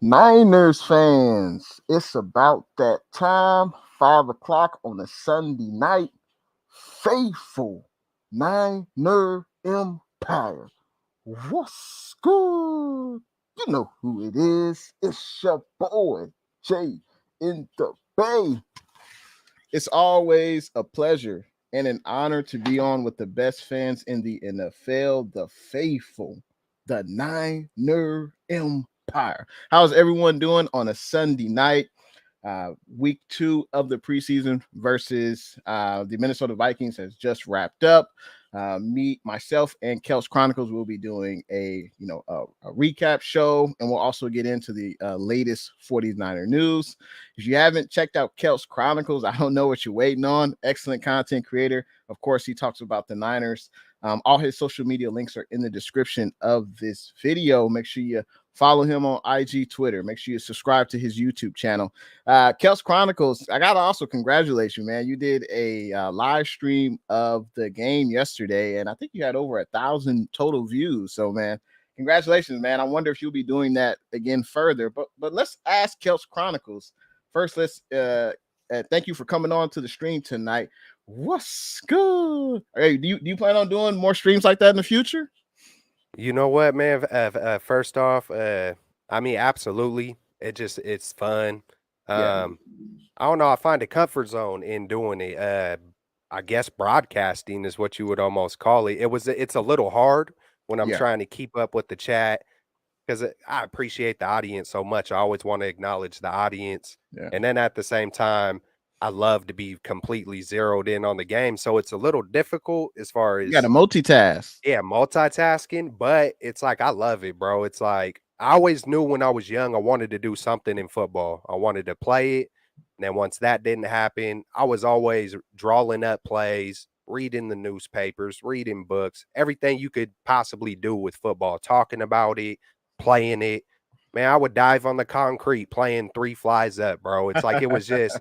Niners fans, it's about that time. 5 o'clock on a Sunday night. Faithful Niner Empire. What's good? You know who it is. It's your boy, Jay in the Bay. It's always a pleasure and an honor to be on with the best fans in the NFL, the faithful, the Niner Empire. How's everyone doing on a Sunday night? Week 2 of the preseason versus the Minnesota Vikings has just wrapped up. Myself, and Keltz Chronicles will be doing a recap show, and we'll also get into the latest 49er news. If you haven't checked out Keltz Chronicles, I don't know what you're waiting on. Excellent content creator. Of course, he talks about the Niners. All his social media links are in the description of this video. Make sure you follow him on IG, Twitter. Make sure you subscribe to his YouTube channel. Keltz Chronicles, I got to also congratulate you, man. You did a live stream of the game yesterday, and I think you had over 1,000 total views. So, man, congratulations, man. I wonder if you'll be doing that again further. But let's ask Keltz Chronicles. First, let's thank you for coming on to the stream tonight. What's good? Hey, do you plan on doing more streams like that in the future? You know what, man? First off, I mean, absolutely. It's fun. Yeah. I don't know. I find a comfort zone in doing it. I guess broadcasting is what you would almost call it. It's a little hard when I'm trying to keep up with the chat because I appreciate the audience so much. I always want to acknowledge the audience, and then at the same time, I love to be completely zeroed in on the game. So it's a little difficult as far as you got to multitask. Yeah, multitasking, but it's like I love it, bro. It's like I always knew when I was young I wanted to do something in football. I wanted to play it. And then once that didn't happen, I was always drawing up plays, reading the newspapers, reading books, everything you could possibly do with football, talking about it, playing it. Man, I would dive on the concrete playing 3 flies up, bro. It's like it was just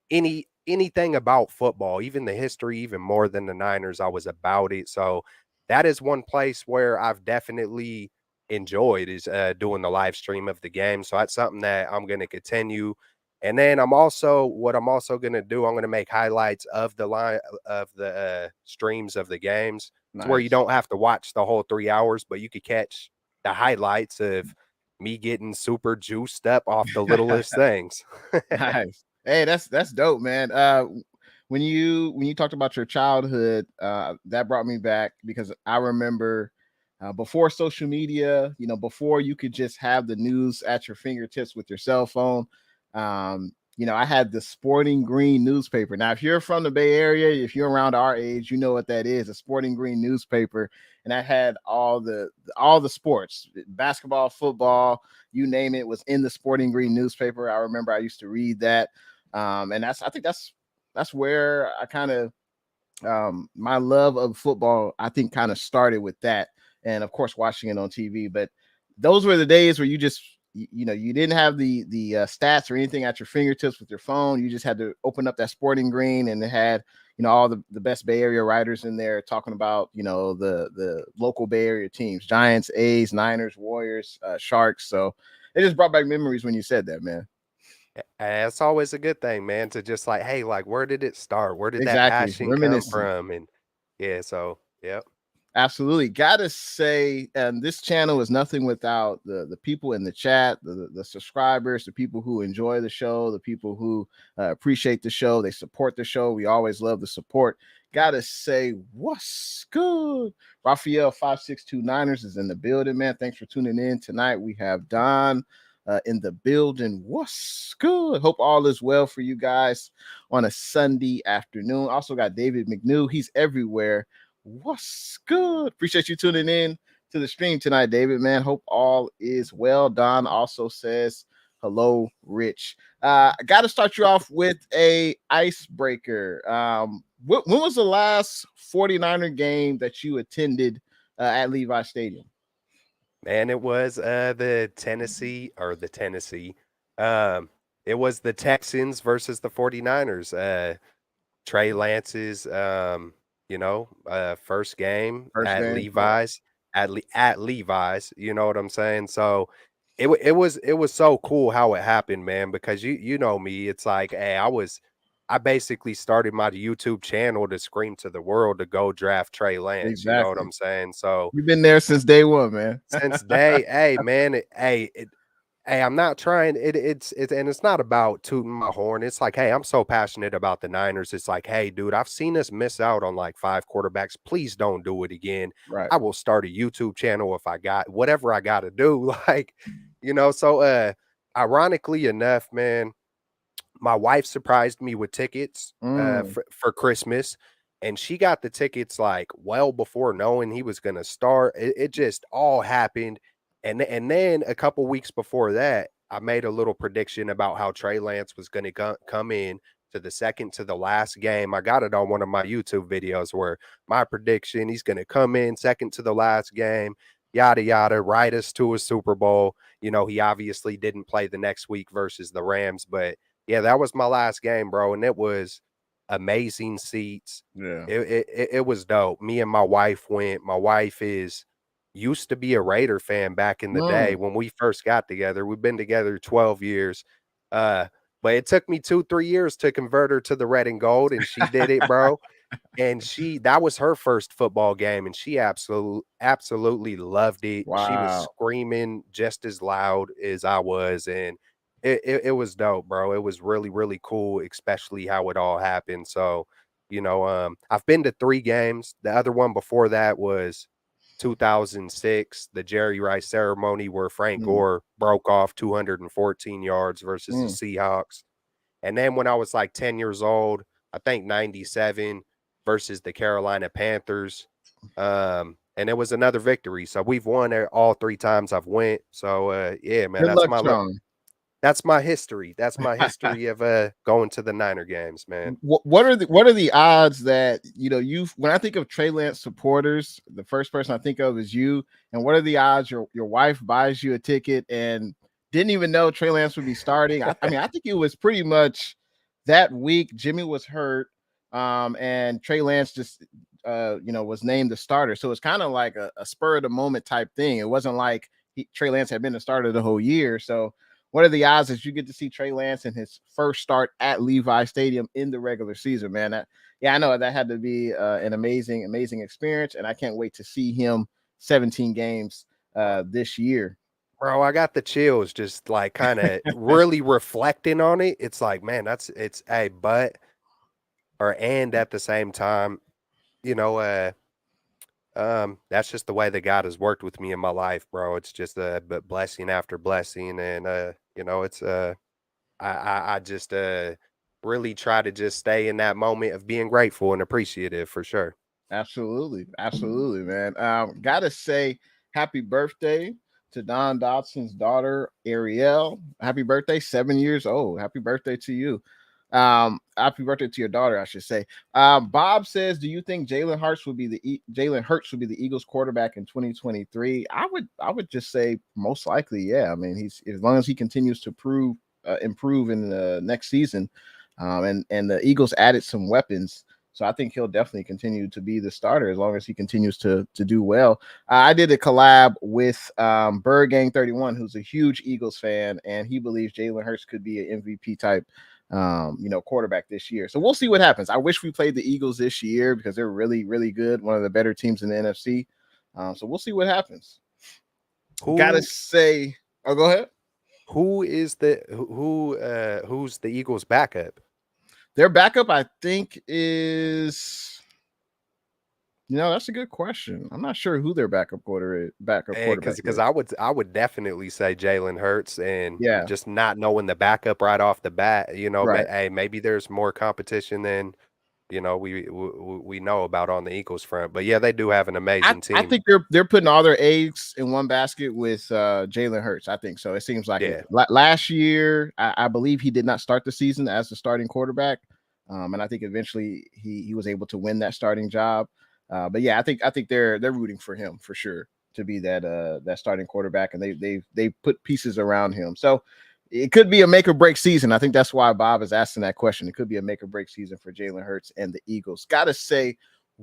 anything about football, even the history, even more than the Niners, I was about it. So that is one place where I've definitely enjoyed is doing the live stream of the game. So that's something that I'm going to continue. And then I'm also going to do, I'm going to make highlights of the streams of the games. Nice. To where you don't have to watch the whole 3 hours, but you could catch the highlights of me getting super juiced up off the littlest things. Nice. Hey, that's dope, man. When you talked about your childhood, that brought me back because I remember before social media, before you could just have the news at your fingertips with your cell phone. I had the Sporting Green newspaper. Now, if you're from the Bay Area, if you're around our age, you know what that is, a Sporting Green newspaper. And I had all the sports, basketball, football, you name it, was in the Sporting Green newspaper. I remember I used to read that. And I think that's where I kind of my love of football, I think, kind of started with that. And of course, watching it on TV. But those were the days where you just, you didn't have the stats or anything at your fingertips with your phone. You just had to open up that Sporting Green, and it had, all the best Bay Area writers in there talking about, the local Bay Area teams, Giants, A's, Niners, Warriors, Sharks. So it just brought back memories when you said that, man. It's always a good thing, man, to just like, hey, like, where did it start? Where did that Exactly. passion come Reminiscing. from? And so, yep. Absolutely. Gotta say, this channel is nothing without the people in the chat, the subscribers, the people who enjoy the show, the people who appreciate the show. They support the show. We always love the support. Gotta say, what's good? Raphael 5629ers is in the building, man. Thanks for tuning in tonight. We have Don in the building. What's good? Hope all is well for you guys on a Sunday afternoon. Also got David McNew. He's everywhere. What's good? Appreciate you tuning in to the stream tonight, David, man. Hope all is well. Don also says hello, Rich. I got to start you off with a icebreaker. When was the last 49er game that you attended at Levi Stadium? Man, it was the Tennessee. It was the Texans versus the 49ers. Trey Lance's first game at Levi's, at Levi's, you know what I'm saying? So it was so cool how it happened, man, because you know me, it's like, hey, I basically started my YouTube channel to scream to the world to go draft Trey Lance, you know what Exactly. I'm saying? So You've been there since day one, man. since hey man, hey, I'm not trying it's and it's not about tooting my horn. It's like, hey, I'm so passionate about the Niners. It's like, hey, dude, I've seen us miss out on like 5 quarterbacks. Please don't do it again. Right. I will start a YouTube channel if I got whatever I got to do. Like, so ironically enough, man, my wife surprised me with tickets for Christmas, and she got the tickets like well before knowing he was going to start. It just all happened, and then a couple weeks before that, I made a little prediction about how Trey Lance was going to come in to the second to the last game. I got it on one of my YouTube videos where my prediction, he's going to come in second to the last game, yada yada, ride us to a Super Bowl. He obviously didn't play the next week versus the Rams, but yeah, that was my last game, bro, and it was amazing seats. Yeah. It was dope. Me and my wife went. My wife used to be a Raider fan back in the day when we first got together. We've been together 12 years. But it took me 2-3 years to convert her to the red and gold, and she did it, bro. And that was her first football game, and she absolutely loved it. Wow. She was screaming just as loud as I was, and it was dope, bro. It was really, really cool, especially how it all happened. So, I've been to 3 games. The other one before that was 2006, the Jerry Rice ceremony where Frank Gore broke off 214 yards versus the Seahawks. And then when I was like 10 years old, I think 97 versus the Carolina Panthers. And it was another victory. So we've won all 3 times I've went. So yeah, man, Good luck, Sean. That's my history. That's my history of going to the Niner games, man. What are the odds that when I think of Trey Lance supporters, the first person I think of is you. And what are the odds your wife buys you a ticket and didn't even know Trey Lance would be starting? I mean, I think it was pretty much that week. Jimmy was hurt, and Trey Lance just was named the starter. So it's kind of like a spur of the moment type thing. It wasn't like Trey Lance had been the starter the whole year. So what are the odds that you get to see Trey Lance in his first start at Levi Stadium in the regular season, man? I know that had to be an amazing experience, and I can't wait to see him 17 games this year. Bro, I got the chills just like kind of really reflecting on it. It's like, man, it's a and at the same time, that's just the way that God has worked with me in my life, bro. It's just a blessing after blessing. And, it's I just really try to just stay in that moment of being grateful and appreciative for sure. Absolutely. Absolutely, man. Gotta say happy birthday to Don Dotson's daughter, Ariel. Happy birthday, 7 years old. Happy birthday to you. Happy birthday to your daughter, I should say. Bob says, do you think Jalen Hurts would be the Eagles quarterback in 2023? I would just say most likely, yeah. I mean, he's, as long as he continues to improve in the next season, and the Eagles added some weapons. So I think he'll definitely continue to be the starter as long as he continues to do well. I did a collab with Bird Gang 31, who's a huge Eagles fan, and he believes Jalen Hurts could be an MVP type quarterback this year. So we'll see what happens. I wish we played the Eagles this year because they're really, really good. One of the better teams in the NFC. So we'll see what happens. Gotta say, go ahead. Who's the Eagles backup? Their backup, I think, is that's a good question. I'm not sure who their backup quarterback is. Because I would definitely say Jalen Hurts, and just not knowing the backup right off the bat, right. Maybe there's more competition than we know about on the Eagles front. But yeah, they do have an amazing team. I think they're putting all their eggs in one basket with Jalen Hurts. I think so. It seems like it. Last year, I believe he did not start the season as the starting quarterback, and I think eventually he was able to win that starting job. But yeah, I think they're rooting for him for sure to be that starting quarterback, and they put pieces around him. So it could be a make or break season. I think that's why Bob is asking that question. It could be a make or break season for Jalen Hurts and the Eagles. Gotta say,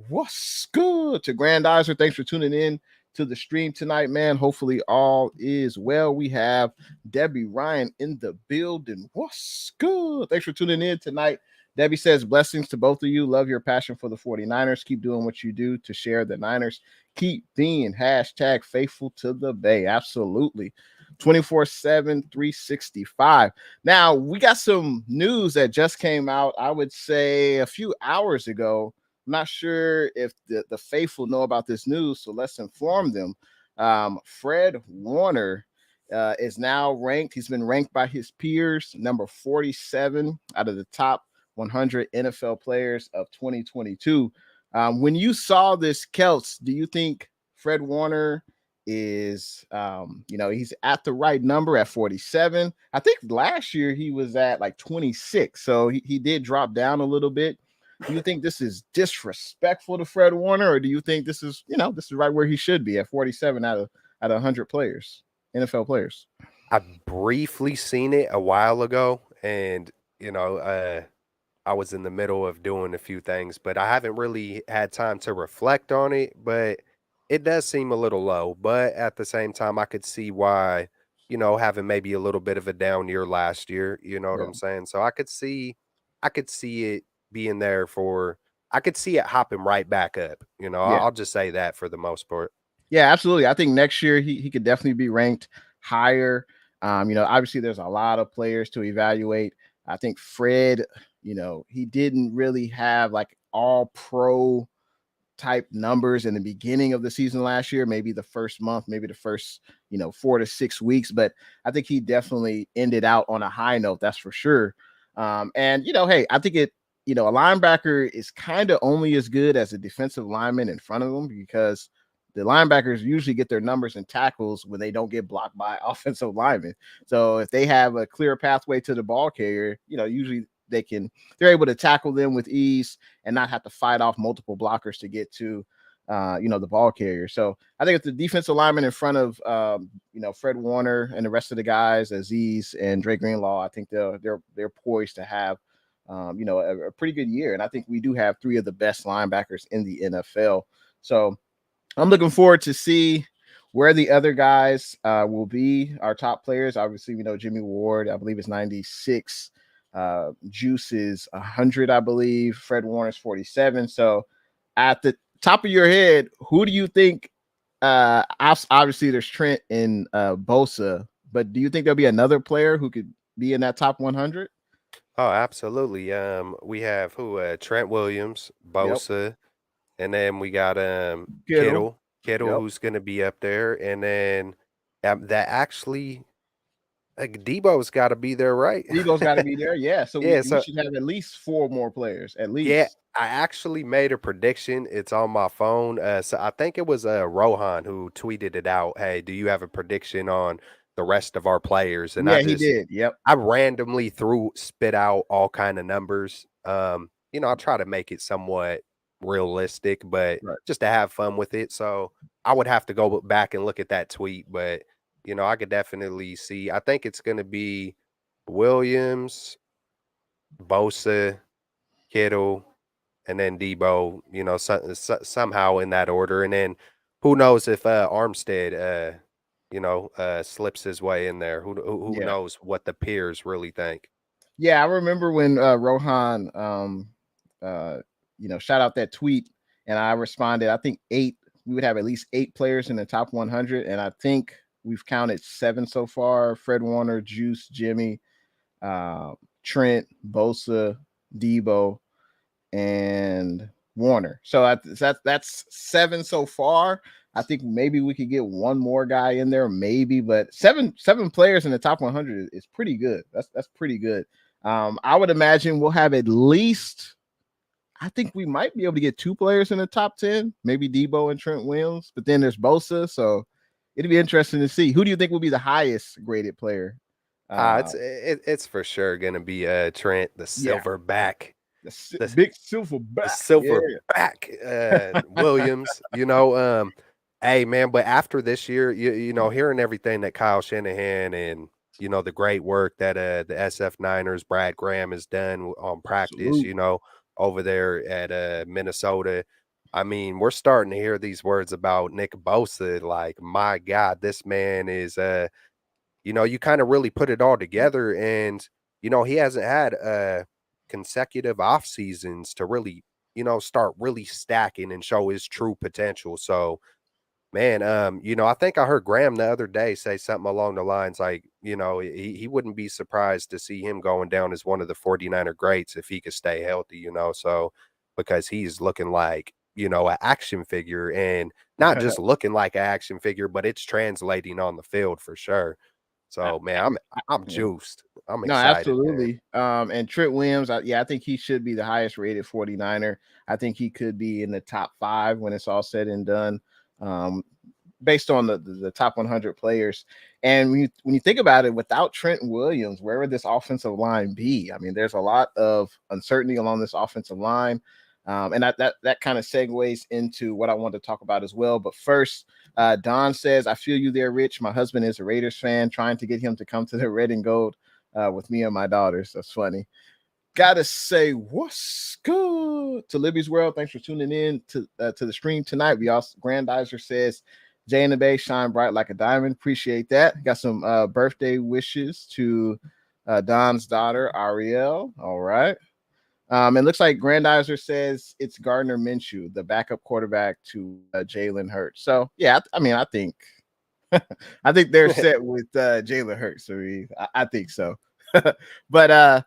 what's good to Grandizer? Thanks for tuning in to the stream tonight, man. Hopefully all is well. We have Debbie Ryan in the building. What's good? Thanks for tuning in tonight. Debbie says, blessings to both of you. Love your passion for the 49ers. Keep doing what you do to share the Niners. Keep being hashtag faithful to the Bay. Absolutely. 24/7, 365. Now, we got some news that just came out, I would say a few hours ago. I'm not sure if the faithful know about this news, so let's inform them. Fred Warner is now ranked. He's been ranked by his peers, number 47 out of the top 100 NFL players of 2022. When you saw this, Keltz, do you think Fred Warner is, he's at the right number at 47? I think last year he was at like 26, so he did drop down a little bit. Do you think this is disrespectful to Fred Warner, or do you think this is right where he should be at 47 out of 100 players, NFL players? I briefly seen it a while ago, and I was in the middle of doing a few things, but I haven't really had time to reflect on it. But it does seem a little low. But at the same time, I could see why, having maybe a little bit of a down year last year. You know what I'm saying? So I could see it being there I could see it hopping right back up. I'll just say that for the most part. Yeah, absolutely. I think next year he could definitely be ranked higher. Obviously there's a lot of players to evaluate. I think Fred, he didn't really have like all pro type numbers in the beginning of the season last year, maybe the first month, maybe the first, 4 to 6 weeks. But I think he definitely ended out on a high note. That's for sure. Hey, I think a linebacker is kind of only as good as a defensive lineman in front of them, because the linebackers usually get their numbers and tackles when they don't get blocked by offensive linemen. So if they have a clear pathway to the ball carrier, usually they're able to tackle them with ease and not have to fight off multiple blockers to get to, the ball carrier. So I think if the defensive lineman in front of, Fred Warner and the rest of the guys, Azeez and Dre Greenlaw, I think they're poised to have, a pretty good year. And I think we do have 3 of the best linebackers in the NFL. So I'm looking forward to see where the other guys will be, our top players. Obviously, we know Jimmy Ward, I believe, is 96. Juice is 100, I believe. Fred Warner's 47. So at the top of your head, who do you think? Obviously, there's Trent and Bosa, but do you think there'll be another player who could be in that top 100? Oh, absolutely. We have Trent Williams, Bosa. Yep. And then we got Kittle, yep, who's going to be up there. And then that actually, like, Debo's got to be there, right? Debo's got to be there, yeah. So we should have at least 4 more players, at least. Yeah, I actually made a prediction. It's on my phone. So I think it was Rohan who tweeted it out. Hey, do you have a prediction on the rest of our players? And he did. Yep. I randomly spit out all kind of numbers. I'll try to make it somewhat realistic, but just to have fun with it. So I would have to go back and look at that tweet, but I could definitely see. I think it's going to be Williams, Bosa, Kittle, and then Debo. Somehow in that order. And then who knows if Armstead, slips his way in there. Who knows what the peers really think? Yeah, I remember when Rohan, shout out that tweet, and I responded. I think 8. We would have at least 8 players in the top 100, and I think we've counted 7 so far: Fred Warner, Juice, Jimmy, Trent, Bosa, Debo, and Warner. So that's 7 so far. I think maybe we could get one more guy in there, maybe, but seven players in the top 100 is pretty good. That's pretty good. I would imagine we'll have at least, I think we might be able to get 2 players in the top 10, maybe Debo and Trent Williams, but then there's Bosa. So it'd be interesting to see. Who do you think will be the highest graded player? It's for sure going to be Trent, the silverback. The big silverback. Silverback Williams, hey, man, but after this year, hearing everything that Kyle Shanahan and, the great work that the SF Niners, Brad Graham has done on practice, over there at Minnesota. I mean, we're starting to hear these words about Nick Bosa. Like, my God, this man is you kind of really put it all together, and he hasn't had consecutive off seasons to really, start really stacking and show his true potential. So, man, I think I heard Graham the other day say something along the lines like, he wouldn't be surprised to see him going down as one of the 49er greats if he could stay healthy, so because he's looking like, an action figure, and not just looking like an action figure, but it's translating on the field for sure. So, man, I'm Yeah. juiced. I'm No, excited, man. absolutely. And Tripp Williams, I think he should be the highest rated 49er. I think he could be in the top 5 when it's all said and done, based on the top 100 players. And when you think about it, without Trent Williams, where would this offensive line be? I mean, there's a lot of uncertainty along this offensive line. And that kind of segues into what I wanted to talk about as well. But first, Don says, I feel you there, Rich. My husband is a Raiders fan, trying to get him to come to the red and gold with me and my daughters. That's funny. Gotta say, what's good to Libby's World? Thanks for tuning in to the stream tonight. We also, Grandizer says, Jay and the Bay shine bright like a diamond. Appreciate that. Got some birthday wishes to Don's daughter, Ariel. All right. It looks like Grandizer says it's Gardner Minshew, the backup quarterback to Jalen Hurts. So yeah, I think I think they're set with Jalen Hurts. I think so. But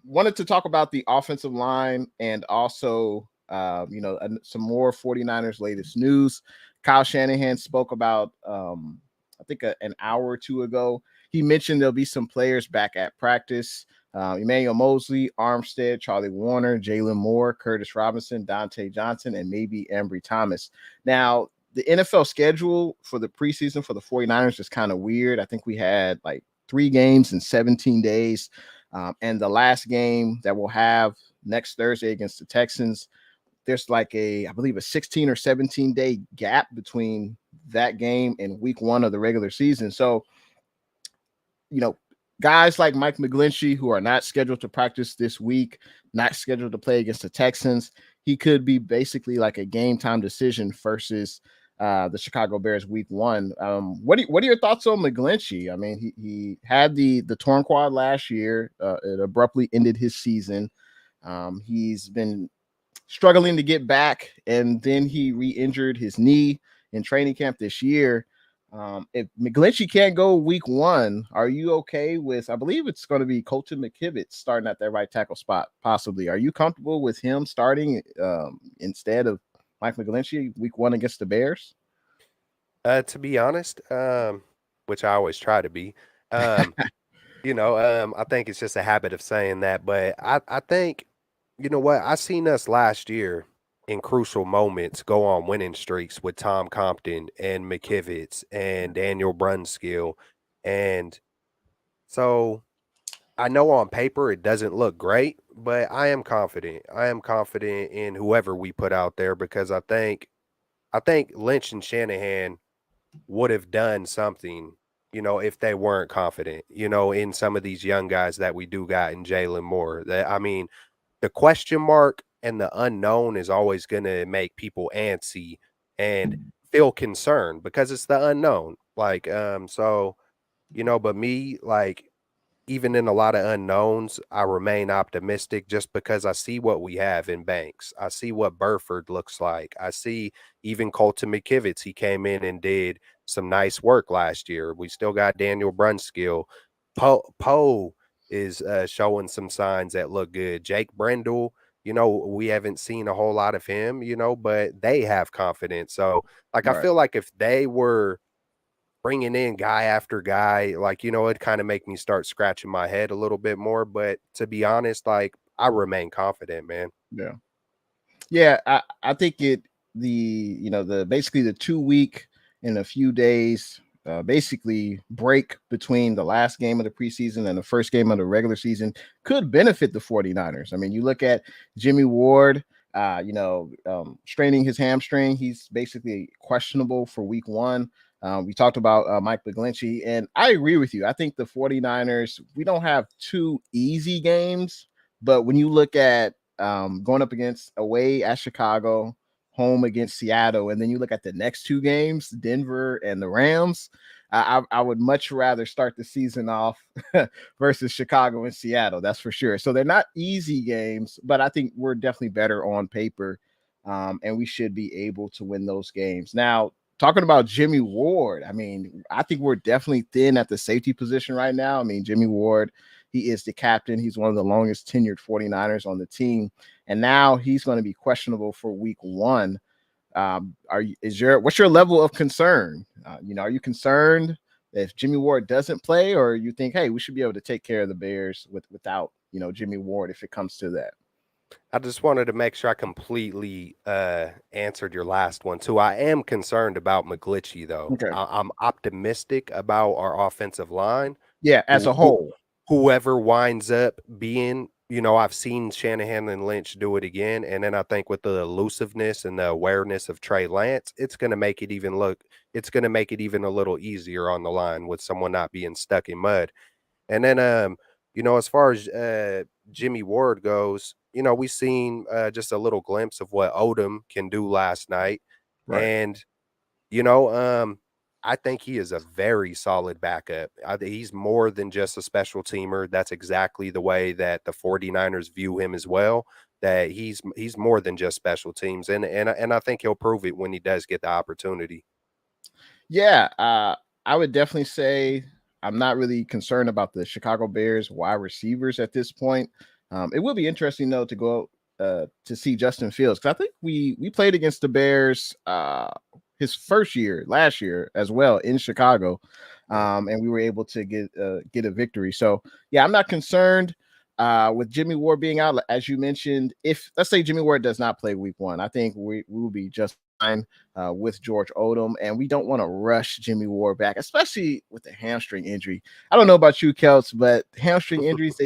wanted to talk about the offensive line and also some more 49ers latest news. Kyle Shanahan spoke about I think an hour or two ago. He mentioned there'll be some players back at practice. Emmanuel Mosley, Armstead, Charlie Warner, Jalen Moore, Curtis Robinson, Dante Johnson, and maybe Ambry Thomas. Now, the NFL schedule for the preseason for the 49ers is kind of weird. I think we had like 3 games in 17 days. And the last game that we'll have next Thursday against the Texans, there's like I believe a 16 or 17 day gap between that game and week 1 of the regular season. So, guys like Mike Mcglinchey, who are not scheduled to practice this week, not scheduled to play against the Texans, he could be basically like a game time decision versus the Chicago Bears week 1. What are your thoughts on Mcglinchey? I mean, he had the torn quad last year. It abruptly ended his season. He's been struggling to get back, and then he re-injured his knee in training camp this year. If Mcglinchey can't go week 1, are you okay with, I believe it's going to be Colton McKivitz starting at that right tackle spot, possibly. Are you comfortable with him starting instead of Mike Mcglinchey week 1 against the Bears? To be honest, which I always try to be, I think it's just a habit of saying that, but I think, you know what, I seen us last year in crucial moments go on winning streaks with Tom Compton and McKivitz and Daniel Brunskill. And so I know on paper it doesn't look great, but I am confident. I am confident in whoever we put out there, because I think Lynch and Shanahan would have done something, if they weren't confident, in some of these young guys that we do got in Jalen Moore. The question mark and the unknown is always going to make people antsy and feel concerned because it's the unknown. But me, like, even in a lot of unknowns, I remain optimistic just because I see what we have in Banks. I see what Burford looks like. I see even Colton McKivitz. He came in and did some nice work last year. We still got Daniel Brunskill. Poe is showing some signs that look good. Jake Brendel, we haven't seen a whole lot of him, but they have confidence. So, like, I feel like if they were bringing in guy after guy, like, it'd kind of make me start scratching my head a little bit more. But to be honest, like, I remain confident, man. Yeah. I think the basically the 2 week in a few days, basically break between the last game of the preseason and the first game of the regular season could benefit the 49ers. I mean, you look at Jimmy Ward, straining his hamstring. He's basically questionable for week 1. We talked about Mike Mcglinchey, and I agree with you. I think the 49ers, we don't have 2 easy games, but when you look at going up against away at Chicago, home against Seattle, and then you look at the next two games, Denver and the Rams. I would much rather start the season off versus Chicago and Seattle. That's for sure. So they're not easy games, but I think we're definitely better on paper, and we should be able to win those games. Now, talking about Jimmy Ward, I mean, I think we're definitely thin at the safety position right now. I mean, Jimmy Ward, he is the captain. He's one of the longest tenured 49ers on the team, and now he's going to be questionable for week 1. What's your level of concern? Are you concerned if Jimmy Ward doesn't play, or you think, hey, we should be able to take care of the Bears without Jimmy Ward if it comes to that? I just wanted to make sure I completely answered your last one too. I am concerned about Mcglinchey though. Okay. I'm optimistic about our offensive line. Yeah, as a whole. Whoever winds up being, I've seen Shanahan and Lynch do it again. And then I think with the elusiveness and the awareness of Trey Lance, it's going to make it even a little easier on the line with someone not being stuck in mud. And then, as far as Jimmy Ward goes, we've seen just a little glimpse of what Odom can do last night. Right. And, I think he is a very solid backup. He's more than just a special teamer. That's exactly the way that the 49ers view him as well, that he's more than just special teams. And I think he'll prove it when he does get the opportunity. Yeah, I would definitely say I'm not really concerned about the Chicago Bears wide receivers at this point. It will be interesting, though, to go to see Justin Fields, because I think we played against the Bears his first year last year as well in Chicago, and we were able to get a victory. So yeah, I'm not concerned with Jimmy Ward being out, as you mentioned. If let's say Jimmy Ward does not play week 1, I think we will be just fine with George Odom, and we don't want to rush Jimmy Ward back, especially with the hamstring injury. I don't know about you, Keltz, but hamstring injuries,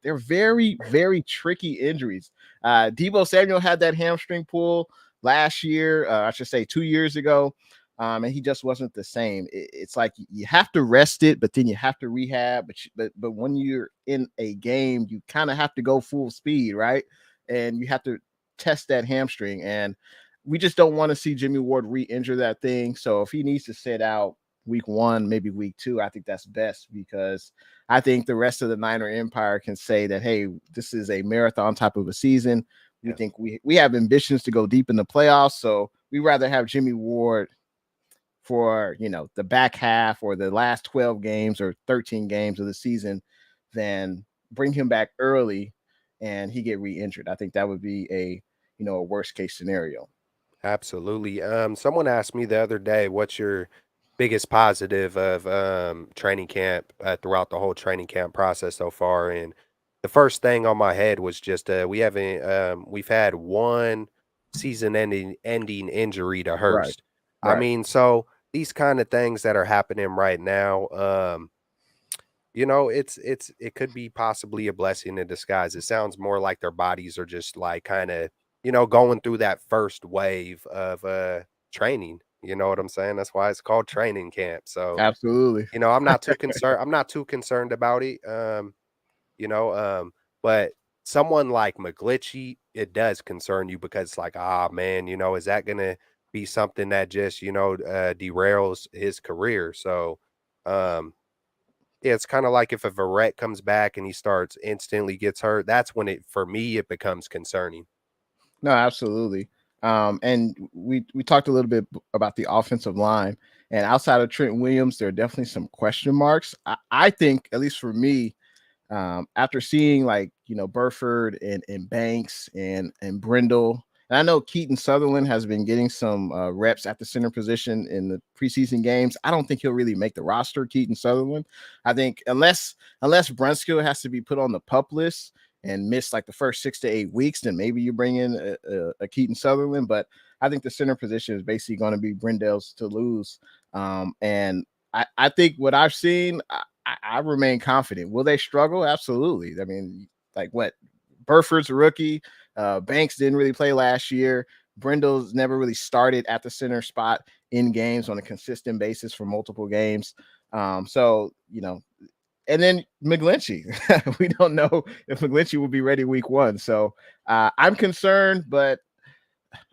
they're very, very tricky injuries. Debo Samuel had that hamstring pull last year, I should say 2 years ago, and he just wasn't the same. It's like you have to rest it, but then you have to rehab. But when you're in a game, you kind of have to go full speed, right? And you have to test that hamstring, and we just don't want to see Jimmy Ward re-injure that thing. So if he needs to sit out week 1, maybe week 2, I think that's best, because I think the rest of the Niner Empire can say that, hey, this is a marathon type of a season. We think we have ambitions to go deep in the playoffs, so we rather have Jimmy Ward for the back half or the last 12 games or 13 games of the season than bring him back early and he get re-injured. I think that would be a worst case scenario. Absolutely. Someone asked me the other day, what's your biggest positive of training camp throughout the whole training camp process so far? And the first thing on my head was just we've had one season-ending injury to Hurst. Right. I mean, so these kind of things that are happening right now, it could be possibly a blessing in disguise. It sounds more like their bodies are just like kind of going through that first wave of training. You know what I'm saying? That's why it's called training camp. So absolutely, I'm not too concerned. I'm not too concerned about it. But someone like Mcglinchey, it does concern you, because it's like, man, is that going to be something that just, derails his career? So, yeah, it's kind of like if a Verrett comes back and he instantly gets hurt, that's when for me, it becomes concerning. No, absolutely. And we talked a little bit about the offensive line, and outside of Trent Williams, there are definitely some question marks. I think, at least for me, after seeing Burford and Banks and Brindle, and I know Keaton Sutherland has been getting some reps at the center position in the preseason games. I don't think he'll really make the roster, Keaton Sutherland. I think unless Brunskill has to be put on the PUP list and miss like the first 6 to 8 weeks, then maybe you bring in a Keaton Sutherland. But I think the center position is basically going to be Brindle's to lose. And I think what I've seen, I remain confident. Will they struggle? Absolutely. I mean, Burford's a rookie. Banks didn't really play last year. Brindle's never really started at the center spot in games on a consistent basis for multiple games. And then Mcglinchey. We don't know if Mcglinchey will be ready week 1. So I'm concerned, but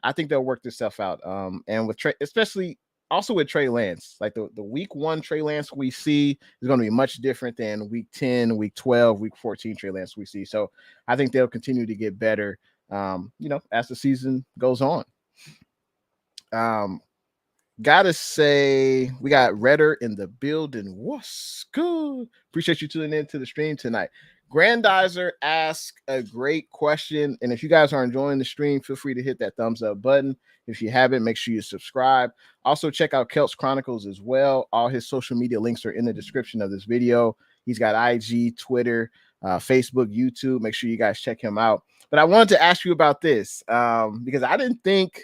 I think they'll work this stuff out. And with Trey, especially also with Trey Lance, like the week 1 Trey Lance we see is going to be much different than week 10, week 12, week 14 Trey Lance we see. So I think they'll continue to get better, as the season goes on. Gotta say, we got Redder in the building. What's good? Appreciate you tuning in to the stream tonight. Grandizer asked a great question. And if you guys are enjoying the stream, feel free to hit that thumbs up button. If you haven't, make sure you subscribe. Also, check out Keltz Chronicles as well. All his social media links are in the description of this video. He's got IG, Twitter, Facebook, YouTube. Make sure you guys check him out. But I wanted to ask you about this because I didn't think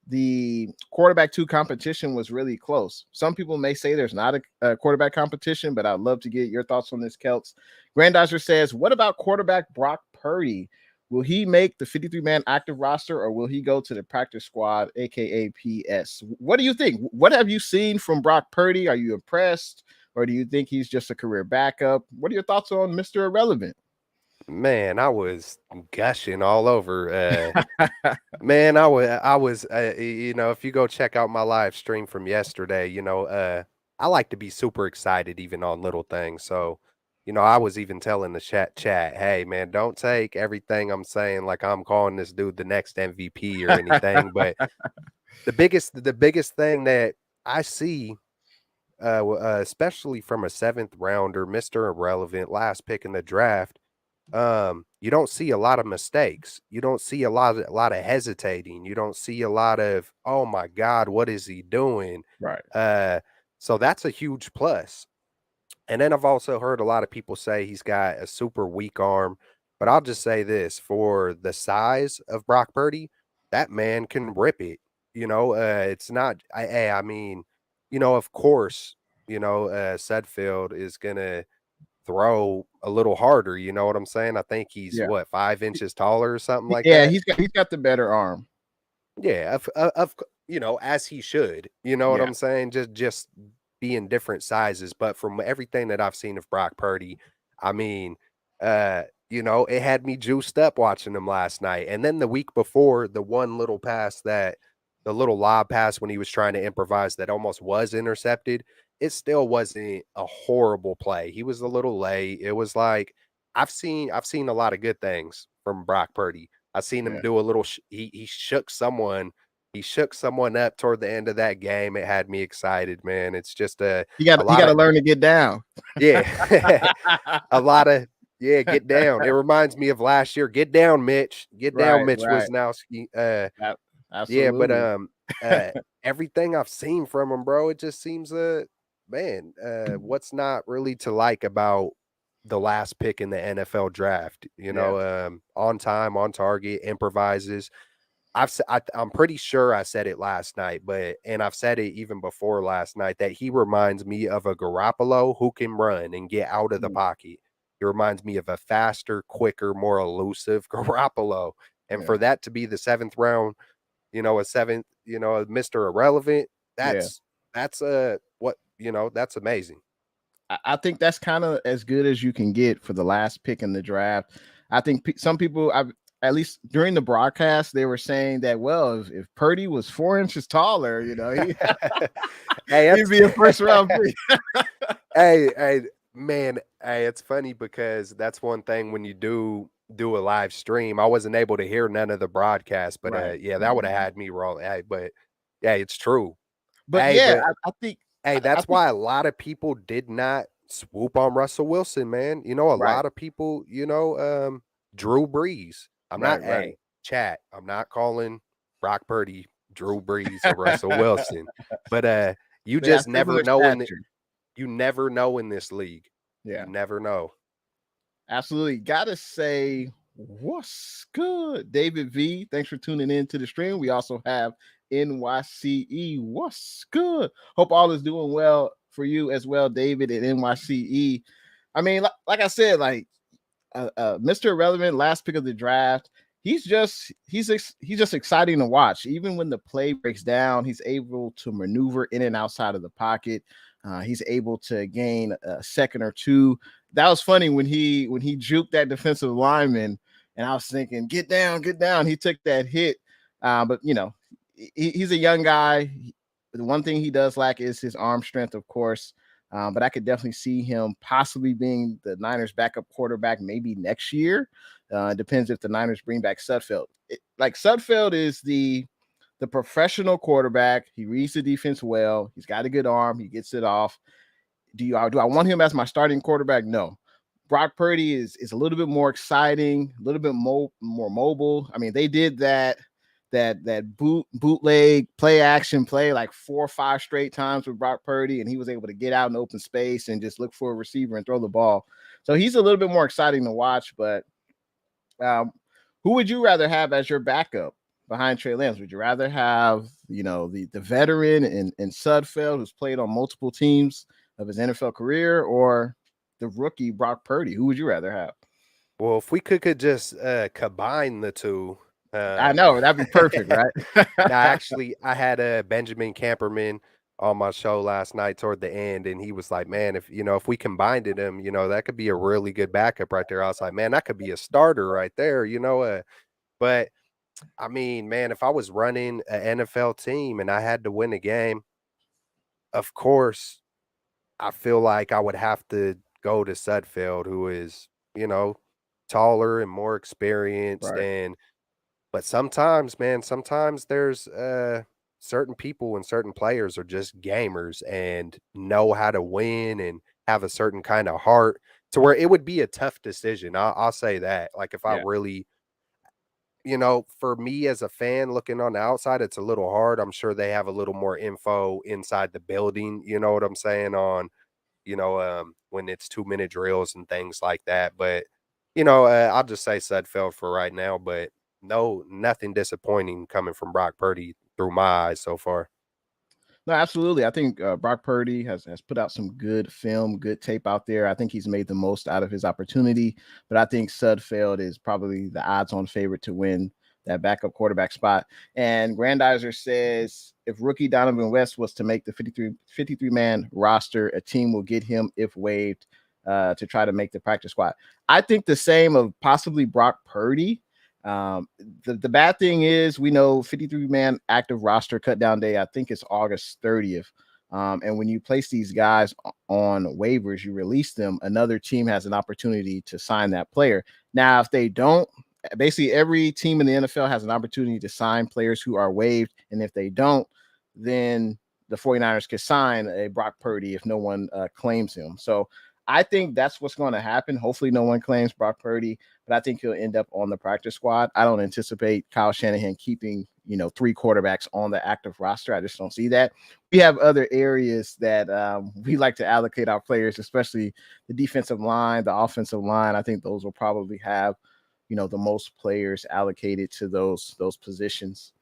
the quarterback 2 competition was really close. Some people may say there's not a quarterback competition, but I'd love to get your thoughts on this, Keltz. Grandizer says, what about quarterback Brock Purdy? Will he make the 53-man active roster or will he go to the practice squad, aka PS? What do you think? What have you seen from Brock Purdy? Are you impressed or do you think he's just a career backup? What are your thoughts on Mr. Irrelevant? Man, I was gushing all over. Man, I was, if you go check out my live stream from yesterday, I like to be super excited even on little things. So, I was even telling the chat, hey, man, don't take everything I'm saying like I'm calling this dude the next MVP or anything. But the biggest thing that I see, especially from a 7th rounder, Mr. Irrelevant, last pick in the draft, you don't see a lot of mistakes. You don't see a lot of hesitating. You don't see a lot of, oh my God, what is he doing? Right. So that's a huge plus. And then I've also heard a lot of people say he's got a super weak arm, but I'll just say this, for the size of Brock Purdy, that man can rip it. It's not, I mean, of course, Sudfeld is going to throw a little harder, you know what I'm saying? I think he's 5 inches taller or something like that. Yeah, he's got the better arm. Yeah, of as he should. You know what I'm saying? Just be in different sizes. But from everything that I've seen of Brock Purdy, I mean, it had me juiced up watching him last night. And then the week before, the one little pass the little lob pass when he was trying to improvise that almost was intercepted, it still wasn't a horrible play. He was a little late. It was like, I've seen a lot of good things from Brock Purdy. I've seen him do a little, he shook someone. He shook someone up toward the end of that game. It had me excited, man. It's just you got to learn to get down. Yeah. Get down. It reminds me of last year. Get down, Mitch. Get down, Mitch Wisnowski. Absolutely. Yeah, but everything I've seen from him, bro, it just seems what's not really to like about the last pick in the NFL draft? On time, on target, improvises. I'm pretty sure I said it last night, and I've said it even before last night, that he reminds me of a Garoppolo who can run and get out of the pocket. He reminds me of a faster, quicker, more elusive Garoppolo. And for that to be the 7th round, a 7th, Mr. Irrelevant, that's amazing. I think that's kind of as good as you can get for the last pick in the draft. I think some people, at least during the broadcast, they were saying that, well, if Purdy was 4 inches taller, he'd be a first round pick. Hey, man, it's funny because that's one thing when you do a live stream. I wasn't able to hear none of the broadcast, but that would have had me wrong. But it's true. But I think that's why a lot of people did not swoop on Russell Wilson, man. A lot of people, Drew Brees. I'm not calling Brock Purdy Drew Brees or Russell Wilson, but you just never know you never know in this league. Yeah, you never know. Absolutely. Gotta say, what's good, David V? Thanks for tuning in to the stream. We also have NYCE. What's good? Hope all is doing well for you as well, David, at NYCE. I mean, like I said, Mr. Irrelevant, last pick of the draft. He's just exciting to watch. Even when the play breaks down, he's able to maneuver in and outside of the pocket. He's able to gain a second or two. That was funny when he juked that defensive lineman, and I was thinking, get down. He took that hit, But he's a young guy. The one thing he does lack is his arm strength, of course. But I could definitely see him possibly being the Niners' backup quarterback maybe next year. Depends if the Niners bring back Sudfeld. Sudfeld is the professional quarterback. He reads the defense well. He's got a good arm. He gets it off. Do I want him as my starting quarterback? No. Brock Purdy is a little bit more exciting, a little bit more mobile. I mean, they did that bootleg play action play like 4 or 5 straight times with Brock Purdy, and he was able to get out in open space and just look for a receiver and throw the ball. So he's a little bit more exciting to watch. But who would you rather have as your backup behind Trey Lance? Would you rather have the veteran in Sudfeld, who's played on multiple teams of his NFL career, or the rookie Brock Purdy? Who would you rather have? Well, if we could just combine the two. I know, that'd be perfect, right? Actually, I had Benjamin Camperman on my show last night toward the end, and he was like, man, if we combined him, that could be a really good backup right there. I was like, man, that could be a starter right there, but I mean, man, if I was running an NFL team and I had to win a game, of course, I feel like I would have to go to Sudfeld, who is, taller and more experienced. Right. But sometimes, man, there's certain people and certain players are just gamers and know how to win and have a certain kind of heart to where it would be a tough decision. I'll say that. Like if I really, for me as a fan looking on the outside, it's a little hard. I'm sure they have a little more info inside the building. You know what I'm saying? On, when it's 2-minute drills and things like that. But, I'll just say Sudfeld for right now, but nothing disappointing coming from Brock Purdy through my eyes so far. No, absolutely. I think Brock Purdy has put out some good film, good tape out there. I think he's made the most out of his opportunity, but I think Sudfeld is probably the odds-on favorite to win that backup quarterback spot. And Grandizer says if rookie Donovan West was to make the 53-man roster, a team will get him if waived to try to make the practice squad. I think the same of possibly Brock Purdy. The bad thing is we know 53-man active roster cut down day, I think it's August 30th. And when you place these guys on waivers, you release them, another team has an opportunity to sign that player. Now, if they don't, basically every team in the NFL has an opportunity to sign players who are waived. And if they don't, then the 49ers can sign a Brock Purdy if no one claims him. So I think that's what's going to happen. Hopefully no one claims Brock Purdy, but I think he'll end up on the practice squad. I don't anticipate Kyle Shanahan keeping, 3 quarterbacks on the active roster. I just don't see that. We have other areas that we like to allocate our players, especially the defensive line, the offensive line. I think those will probably have, the most players allocated to those positions.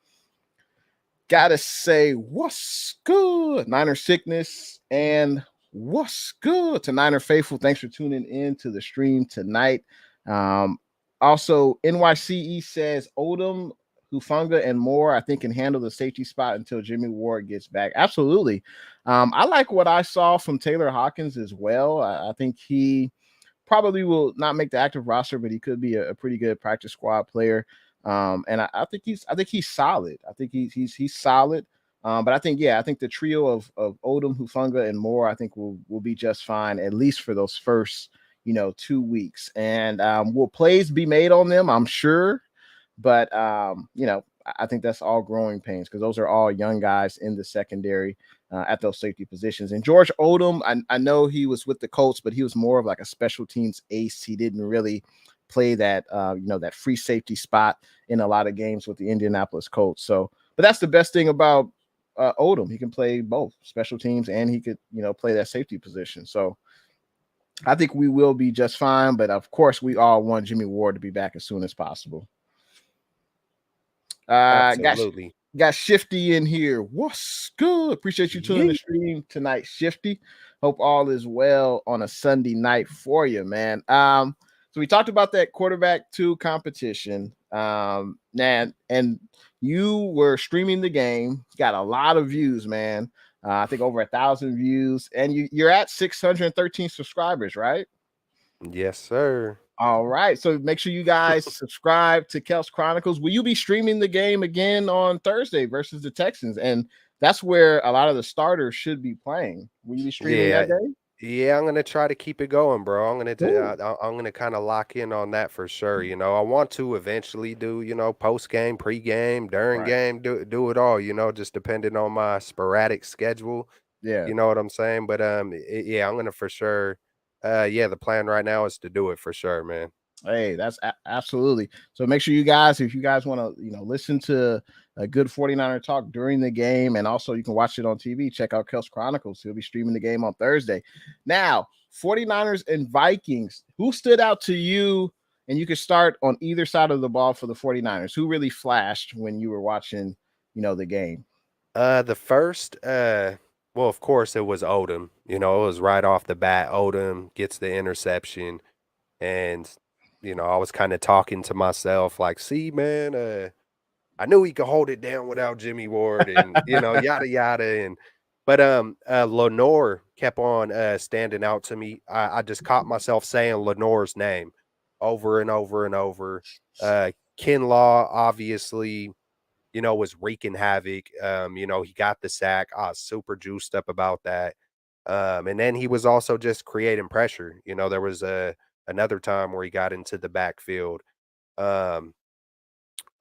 Gotta say, what's good, Niner Sickness, and what's good to Niner Faithful. Thanks for tuning in to the stream tonight. Also, NYCE says Odom, Hufanga, and more, I think, can handle the safety spot until Jimmy Ward gets back. Absolutely. I like what I saw from Taylor Hawkins as well. I think he probably will not make the active roster, but he could be a pretty good practice squad player. And I think he's solid. I think he's solid. But I think the trio of Odom, Hufanga, and Moore, I think will be just fine, at least for those first, 2 weeks. And will plays be made on them? I'm sure. But, I think that's all growing pains because those are all young guys in the secondary at those safety positions. And George Odom, I know he was with the Colts, but he was more of like a special teams ace. He didn't really play that, that free safety spot in a lot of games with the Indianapolis Colts. So, but that's the best thing about Odom. He can play both special teams and he could, play that safety position. So I think we will be just fine. But of course, we all want Jimmy Ward to be back as soon as possible. Absolutely. Got Shifty in here. What's good? Appreciate you tuning in the stream tonight, Shifty. Hope all is well on a Sunday night for you, man. So we talked about that quarterback 2 competition. And you were streaming the game, got a lot of views, man. I think over 1,000 views, and you're at 613 subscribers, right? Yes, sir. All right. So make sure you guys subscribe to Keltz Chronicles. Will you be streaming the game again on Thursday versus the Texans? And that's where a lot of the starters should be playing. Will you be streaming Yeah, that day? yeah, I'm gonna try to keep it going, bro. Cool. I'm gonna kind of lock in on that for sure. You know, I want to eventually do, post game, pre game, during Right. game, do it all. Just depending on my sporadic schedule. Yeah. You know what I'm saying? But yeah, I'm gonna for sure. Yeah, the plan right now is to do it for sure, man. Hey, that's absolutely. So make sure you guys, if you guys want to, listen to a good 49er talk during the game, and also you can watch it on TV, check out Keltz Chronicles. He'll be streaming the game on Thursday. Now, 49ers and Vikings, who stood out to you? And you could start on either side of the ball for the 49ers. Who really flashed when you were watching, the game? The first, well, of course, it was Odom. It was right off the bat. Odom gets the interception, and I was kind of talking to myself, like, "See, man, I knew he could hold it down without Jimmy Ward, and yada yada." And but Lenore kept on standing out to me. I just caught myself saying Lenore's name over and over and over. Kinlaw, obviously, was wreaking havoc. He got the sack. I was super juiced up about that. And then he was also just creating pressure. There was another time where he got into the backfield. Um,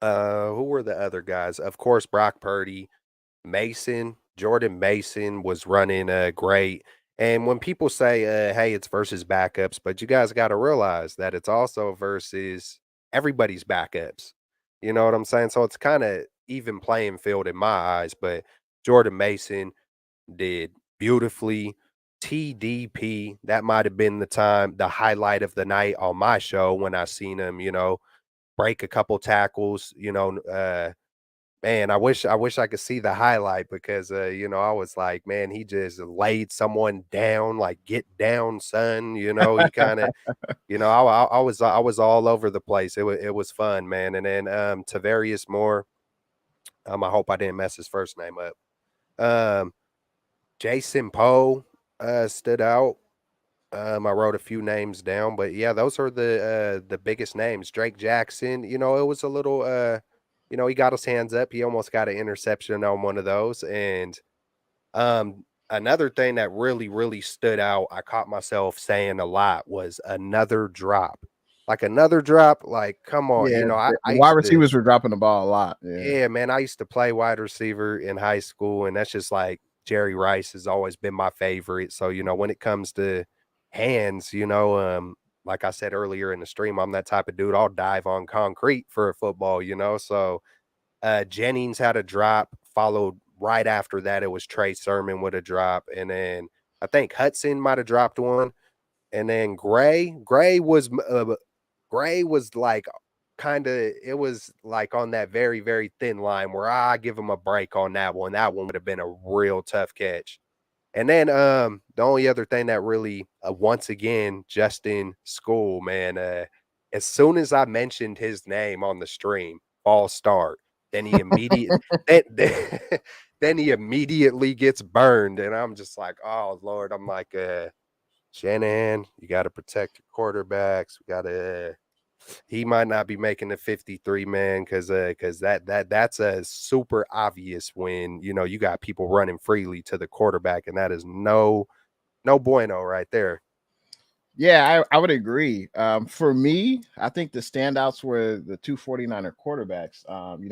who were the other guys? Of course, Brock Purdy, Jordan Mason was running great. And when people say, hey, it's versus backups, but you guys got to realize that it's also versus everybody's backups. You know what I'm saying? So it's kind of even playing field in my eyes. But Jordan Mason did beautifully. TDP, that might have been the highlight of the night on my show when I seen him, break a couple tackles, man, I wish I could see the highlight because I was like, man, he just laid someone down, like, get down, son. He kind of, I was all over the place. It was fun, man. And then Tavarius Moore, I hope I didn't mess his first name up. Jason Poe stood out. I wrote a few names down, but yeah, those are the biggest names. Drake Jackson, it was a little he got his hands up. He almost got an interception on one of those. And another thing that really, really stood out, I caught myself saying a lot, was another drop. Like another drop, like, come on, Yeah, I the wide used to, receivers were dropping the ball a lot. Yeah. yeah, man, I used to play wide receiver in high school, and that's just like Jerry Rice has always been my favorite. So, when it comes to hands, like I said earlier in the stream, I'm that type of dude. I'll dive on concrete for a football, So Jennings had a drop, followed right after that. It was Trey Sermon with a drop, and then I think Hudson might have dropped one, and then Gray was like kind of, it was like on that very, very thin line where I give him a break on that one. That one would have been a real tough catch. And then the only other thing that really, once again, Justin School, man, as soon as I mentioned his name on the stream, false start, then he then he immediately gets burned, and I'm just like, oh Lord, I'm like, Shanahan, you got to protect your quarterbacks. We got to. He might not be making the 53 man because that's a super obvious when you got people running freely to the quarterback, and that is no bueno right there. Yeah, I would agree. For me, I think the standouts were the two 49er quarterbacks.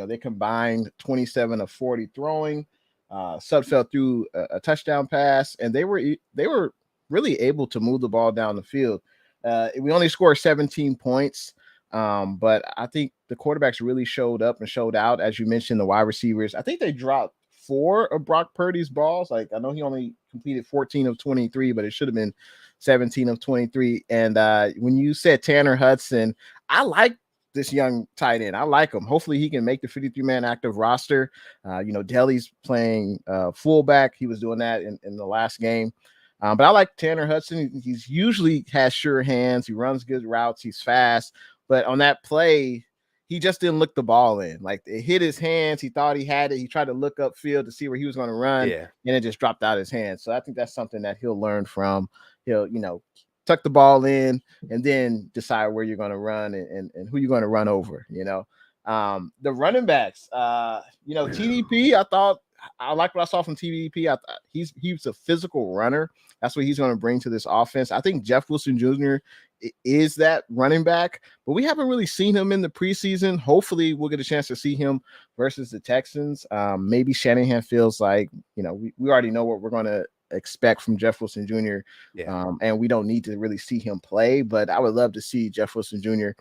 They combined 27 of 40 throwing. Sudfeld threw a touchdown pass, and they were really able to move the ball down the field. We only scored 17 points, but I think the quarterbacks really showed up and showed out. As you mentioned, the wide receivers, I think they dropped 4 of Brock Purdy's balls. Like, I know he only completed 14 of 23, but it should have been 17 of 23. And when you said Tanner Hudson, I like this young tight end. I like him. Hopefully he can make the 53-man active roster. Deli's playing fullback. He was doing that in the last game. But I like Tanner Hudson. He's usually has sure hands. He runs good routes. He's fast. But on that play, he just didn't look the ball in. Like, it hit his hands. He thought he had it. He tried to look upfield to see where he was going to run. Yeah. And it just dropped out his hands. So I think that's something that he'll learn from. He'll, tuck the ball in, and then decide where you're going to run and who you're going to run over. The running backs, TDP, I like what I saw from TDP. He's a physical runner. That's what he's going to bring to this offense. I think Jeff Wilson Jr. is that running back, but we haven't really seen him in the preseason. Hopefully we'll get a chance to see him versus the Texans. Maybe Shanahan feels like, we already know what we're going to expect from Jeff Wilson Jr. And we don't need to really see him play, but I would love to see Jeff Wilson Jr.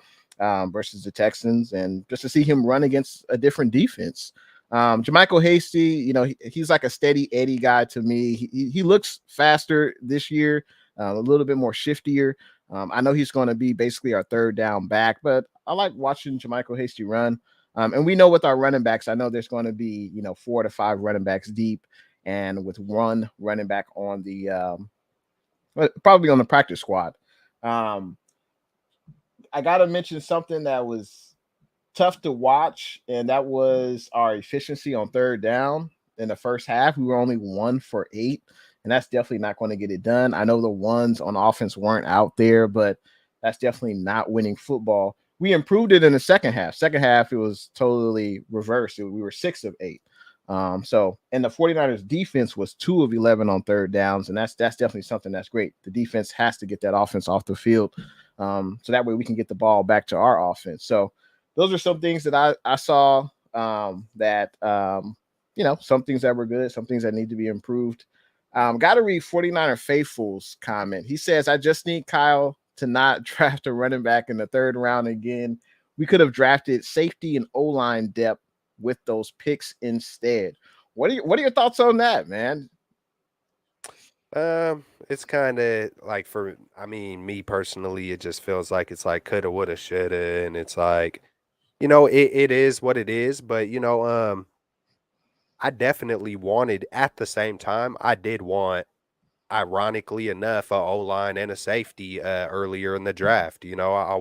Versus the Texans, and just to see him run against a different defense. Jermichael Hasty, he's like a steady Eddie guy to me. He looks faster this year, a little bit more shiftier. I know he's going to be basically our third down back, but I like watching Jermichael Hasty run. And we know with our running backs, I know there's going to be 4 to 5 running backs deep, and with one running back on the probably on the practice squad. I got to mention something that was tough to watch, and that was our efficiency on third down in the first half. We were only 1 for 8, and that's definitely not going to get it done. I know the ones on offense weren't out there, but that's definitely not winning football. We improved it in the second half. Second half, it was totally reversed. We were 6 of 8. And the 49ers defense was 2 of 11 on third downs, and that's definitely something that's great. The defense has to get that offense off the field, so that way we can get the ball back to our offense. So those are some things that I saw that some things that were good, some things that need to be improved. Got to read 49er Faithful's comment. He says, "I just need Kyle to not draft a running back in the third round again. We could have drafted safety and O-line depth with those picks instead." What are your thoughts on that, man? It's kind of like me personally, it just feels like it's like coulda, woulda, shoulda, and it's like, it is what it is. But I definitely wanted, at the same time, I did want, ironically enough, a O-line and a safety earlier in the draft. I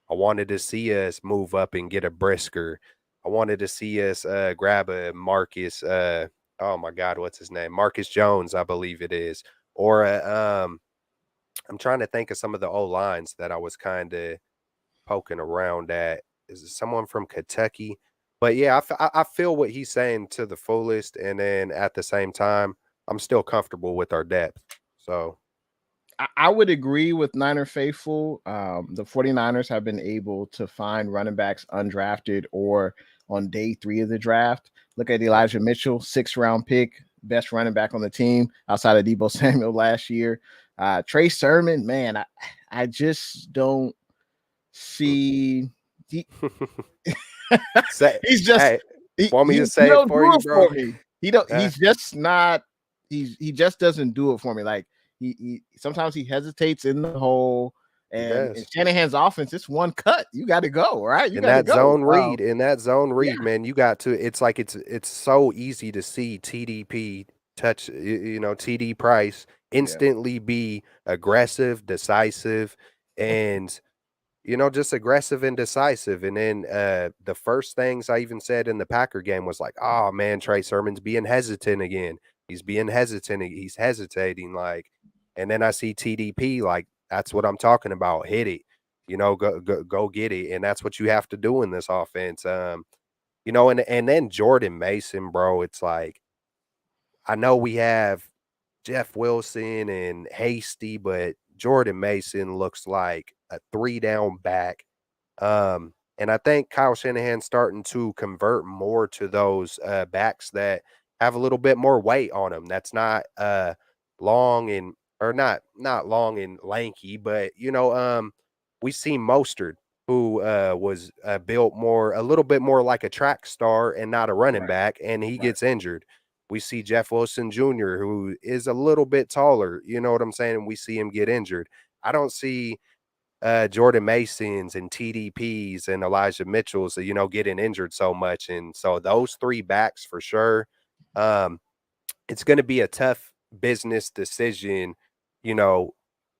wanted to see us move up and get a Brisker. I wanted to see us grab a Marcus. Oh my God, what's his name? Marcus Jones, I believe it is. Or I'm trying to think of some of the O-lines that I was kind of poking around at. Is it someone from Kentucky? But yeah, I feel what he's saying to the fullest, and then at the same time, I'm still comfortable with our depth. So I would agree with Niner Faithful. The 49ers have been able to find running backs undrafted or on day 3 of the draft. Look at Elijah Mitchell, 6th-round pick, best running back on the team outside of Debo Samuel last year. Trey Sermon, man, I just don't see. He's just. Hey, want me to say it for you, bro? He don't. He's just not. He just doesn't do it for me. Like he sometimes he hesitates in the hole. And in Shanahan's offense, it's one cut. You got to go, right? In that zone read, man, you got to. It's like it's so easy to see TDP touch, TD Price instantly be aggressive, decisive, and just aggressive and decisive. And then the first things I even said in the Packer game was like, "Oh man, Trey Sermon's being hesitant again. He's being hesitant. He's hesitating." Like, and then I see TDP like. That's what I'm talking about. Hit it, go get it. And that's what you have to do in this offense. And then Jordan Mason, bro, it's like, I know we have Jeff Wilson and Hasty, but Jordan Mason looks like a 3-down back. And I think Kyle Shanahan's starting to convert more to those backs that have a little bit more weight on them. That's not long and or not long and lanky, but we see Mostert, who was built a little bit more like a track star and not a running back, and he gets injured. We see Jeff Wilson Jr., who is a little bit taller, you know what I'm saying, and we see him get injured. I don't see Jordan Masons and TDPs and Elijah Mitchells, getting injured so much, and so those 3 backs for sure. It's going to be a tough business decision,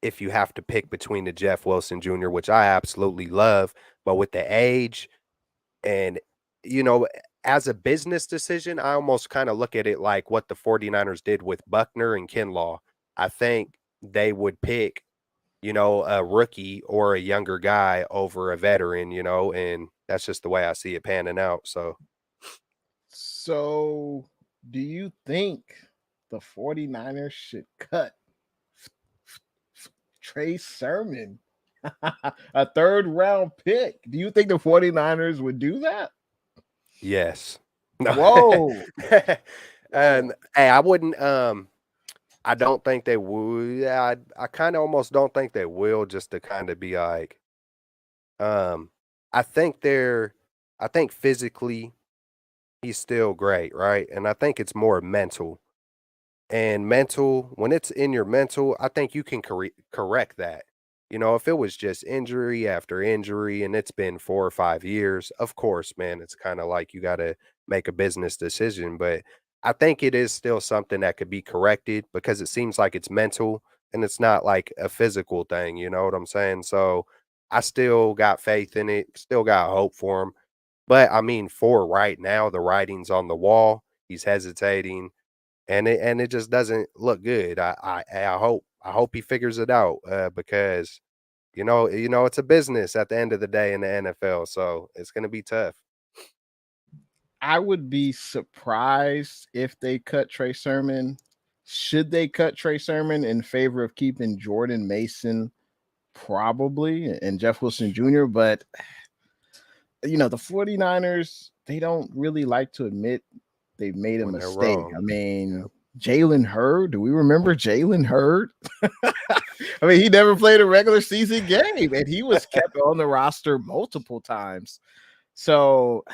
if you have to pick between the Jeff Wilson Jr., which I absolutely love, but with the age and, as a business decision, I almost kind of look at it like what the 49ers did with Buckner and Kinlaw. I think they would pick a rookie or a younger guy over a veteran, and that's just the way I see it panning out. So, do you think the 49ers should cut Trey Sermon, a third round pick? Do you think the 49ers would do that? Yes. No. Whoa. And hey, I wouldn't I don't think they would. I kind of almost don't think they will, just to kind of be like I think physically he's still great, right? And I think it's more mental. And mental, when it's in your mental, I think you can correct that. If it was just injury after injury and it's been 4 or 5 years, of course, man, it's kind of like you got to make a business decision. But I think it is still something that could be corrected because it seems like it's mental and it's not like a physical thing. You know what I'm saying? So I still got faith in it, still got hope for him. But I mean, for right now, the writing's on the wall. He's hesitating and it just doesn't look good. I hope he figures it out because it's a business at the end of the day in the NFL, so it's gonna be tough. I would be surprised if they cut Trey Sermon. Should they cut Trey Sermon in favor of keeping Jordan Mason? Probably, and Jeff Wilson Jr., but the 49ers, they don't really like to admit they've made a When they're mistake. wrong. I mean, Jalen Hurd, do we remember Jalen Hurd? I mean, he never played a regular season game, and he was kept on the roster multiple times. So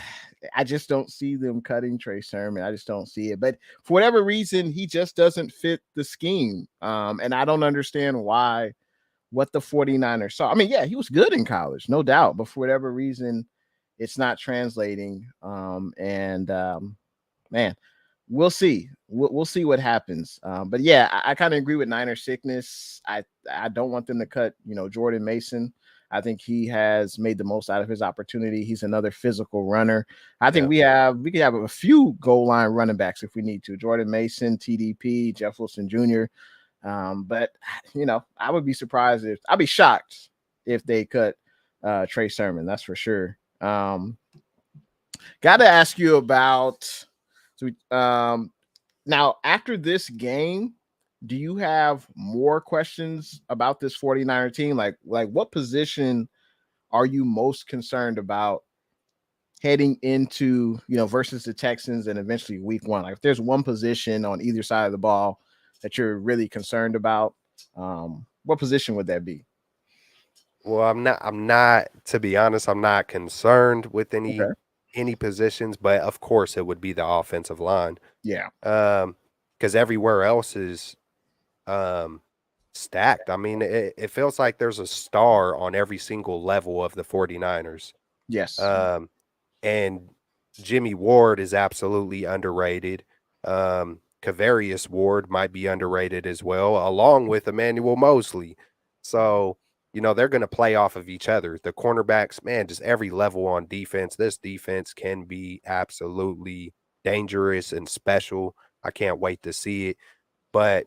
I just don't see them cutting Trey Sermon. I just don't see it. But for whatever reason, he just doesn't fit the scheme. And I don't understand what the 49ers saw. I mean, yeah, he was good in college, no doubt. But for whatever reason, it's not translating. Man, we'll see. We'll see what happens. But yeah, I kind of agree with Niner sickness. I don't want them to cut, Jordan Mason. I think he has made the most out of his opportunity. He's another physical runner. I think we could have a few goal line running backs if we need to. Jordan Mason, TDP, Jeff Wilson Jr. But I would be I'd be shocked if they cut Trey Sermon. That's for sure. Got to ask you about now after this game. Do you have more questions about this 49er team? Like what position are you most concerned about heading into, versus the Texans and eventually week 1? Like if there's one position on either side of the ball that you're really concerned about, what position would that be? Well, I'm not, to be honest, I'm not concerned with Okay. any positions, but of course it would be the offensive line. Yeah. Because everywhere else is stacked. I mean, it feels like there's a star on every single level of the 49ers. Yes. And Jimmy Ward is absolutely underrated. Kavarius Ward might be underrated as well, along with Emmanuel Mosley. So, they're going to play off of each other. The cornerbacks, man, just every level on defense. This defense can be absolutely dangerous and special. I can't wait to see it. But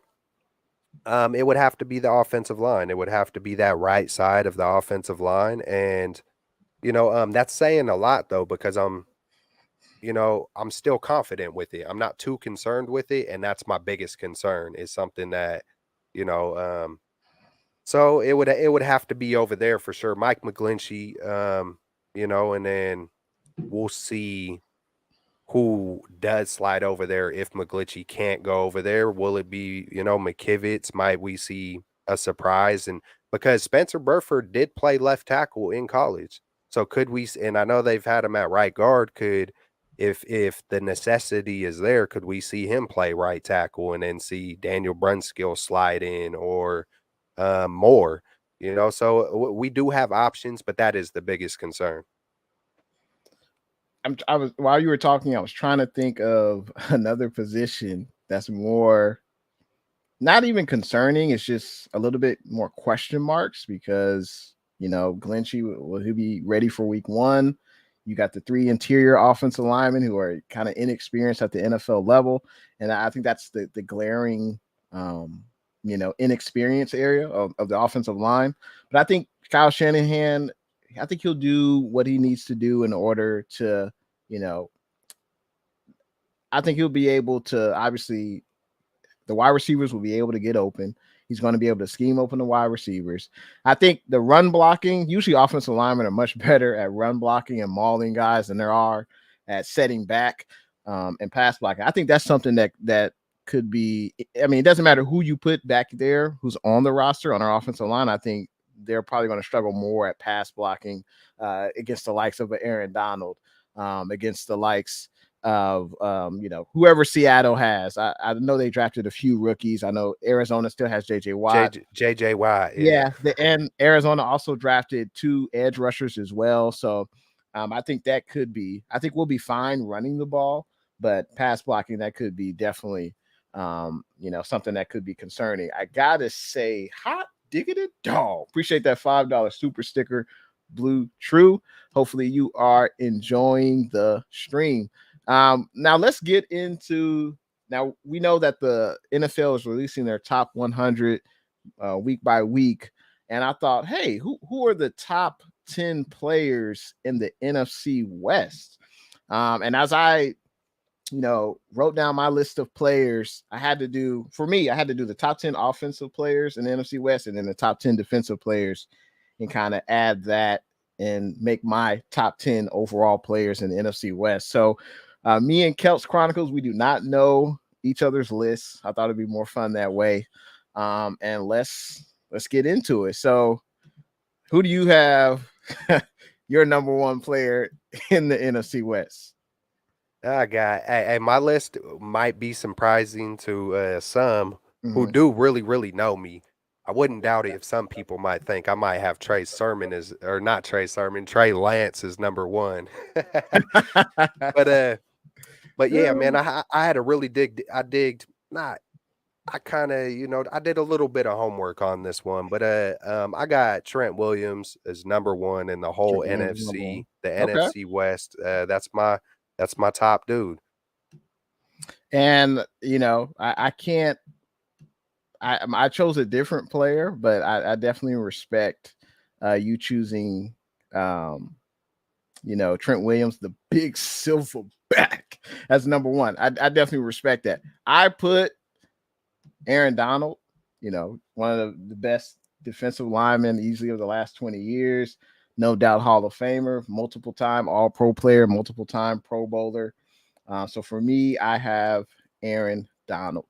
it would have to be the offensive line. It would have to be that right side of the offensive line. And, that's saying a lot, though, because I'm still confident with it. I'm not too concerned with it. And that's my biggest concern is something that, so it would have to be over there for sure. Mike Mcglinchey, and then we'll see who does slide over there if Mcglinchey can't go over there. Will it be, McKivitz? Might we see a surprise? And because Spencer Burford did play left tackle in college. So could we, and I know they've had him at right guard, if the necessity is there, could we see him play right tackle and then see Daniel Brunskill slide in or more? So we do have options, but that is the biggest concern. I was while you were talking, I was trying to think of another position that's more not even concerning. It's just a little bit more question marks because Glynchy, will he be ready for week 1? You got the 3 interior offensive linemen who are kind of inexperienced at the NFL level, and I think that's the glaring inexperienced area of the offensive line. But I think Kyle Shanahan, I think he'll do what he needs to do in order to, I think he'll be able to, obviously, the wide receivers will be able to get open. He's going to be able to scheme open the wide receivers. I think the run blocking, usually offensive linemen are much better at run blocking and mauling guys than there are at setting back and pass blocking. I think that's something that could be, I mean, it doesn't matter who you put back there, who's on the roster on our offensive line. I think they're probably going to struggle more at pass blocking against the likes of Aaron Donald, against the likes of whoever Seattle has. I know they drafted a few rookies. I know Arizona still has JJ Watt. JJ Watt, yeah. And Arizona also drafted 2 edge rushers as well. So I think that could be. I think we'll be fine running the ball, but pass blocking, that could be definitely something that could be concerning. I gotta say, hot diggity dog. Appreciate that $5 super sticker, Blue True. Hopefully you are enjoying the stream. Now let's get into. Now we know that the NFL is releasing their top 100 week by week, and I thought, hey, who are the top 10 players in the NFC West? And as I, wrote down my list of players, I had to do the top 10 offensive players in the NFC West, and then the top 10 defensive players, and kind of add that and make my top 10 overall players in the NFC West. So me and Keltz Chronicles, we do not know each other's lists. I thought it'd be more fun that way. And let's get into it. So who do you have your number 1 player in the NFC West? I got, hey, my list might be surprising to some who do really, really know me. I wouldn't doubt it if some people might think I might have Trey Lance is number 1. But yeah, man, I had to really I did a little bit of homework on this one, but I got Trent Williams as number 1 in the whole NFC, the NFC West. That's my top dude. And I can't. I chose a different player, but I definitely respect you choosing, Trent Williams, the big silverback, as number 1. I definitely respect that. I put Aaron Donald, one of the best defensive linemen easily of the last 20 years. No doubt Hall of Famer, multiple time All-Pro player, multiple time Pro Bowler. So for me, I have Aaron Donald.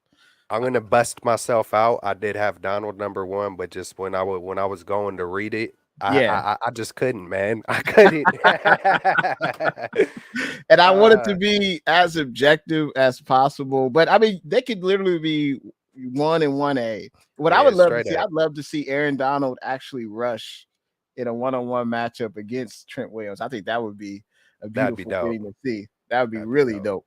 I'm gonna bust myself out. I did have Donald number 1, but just when I was going to read it, I just couldn't, man. I couldn't. And I wanted to be as objective as possible, but I mean, they could literally be 1 and 1A. What I would love to see, I'd love to see Aaron Donald actually rush in a 1-on-1 matchup against Trent Williams. I think that would be a beautiful thing to see. That would be really dope.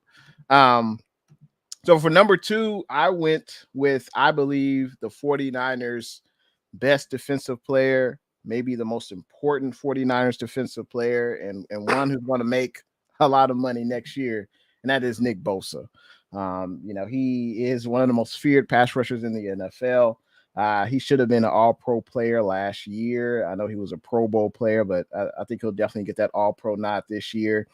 So for number 2, I went with, I believe, the 49ers' best defensive player, maybe the most important 49ers defensive player, and one who's going to make a lot of money next year, and that is Nick Bosa. He is one of the most feared pass rushers in the NFL. He should have been an All-Pro player last year. I know he was a Pro Bowl player, but I think he'll definitely get that All-Pro nod this year.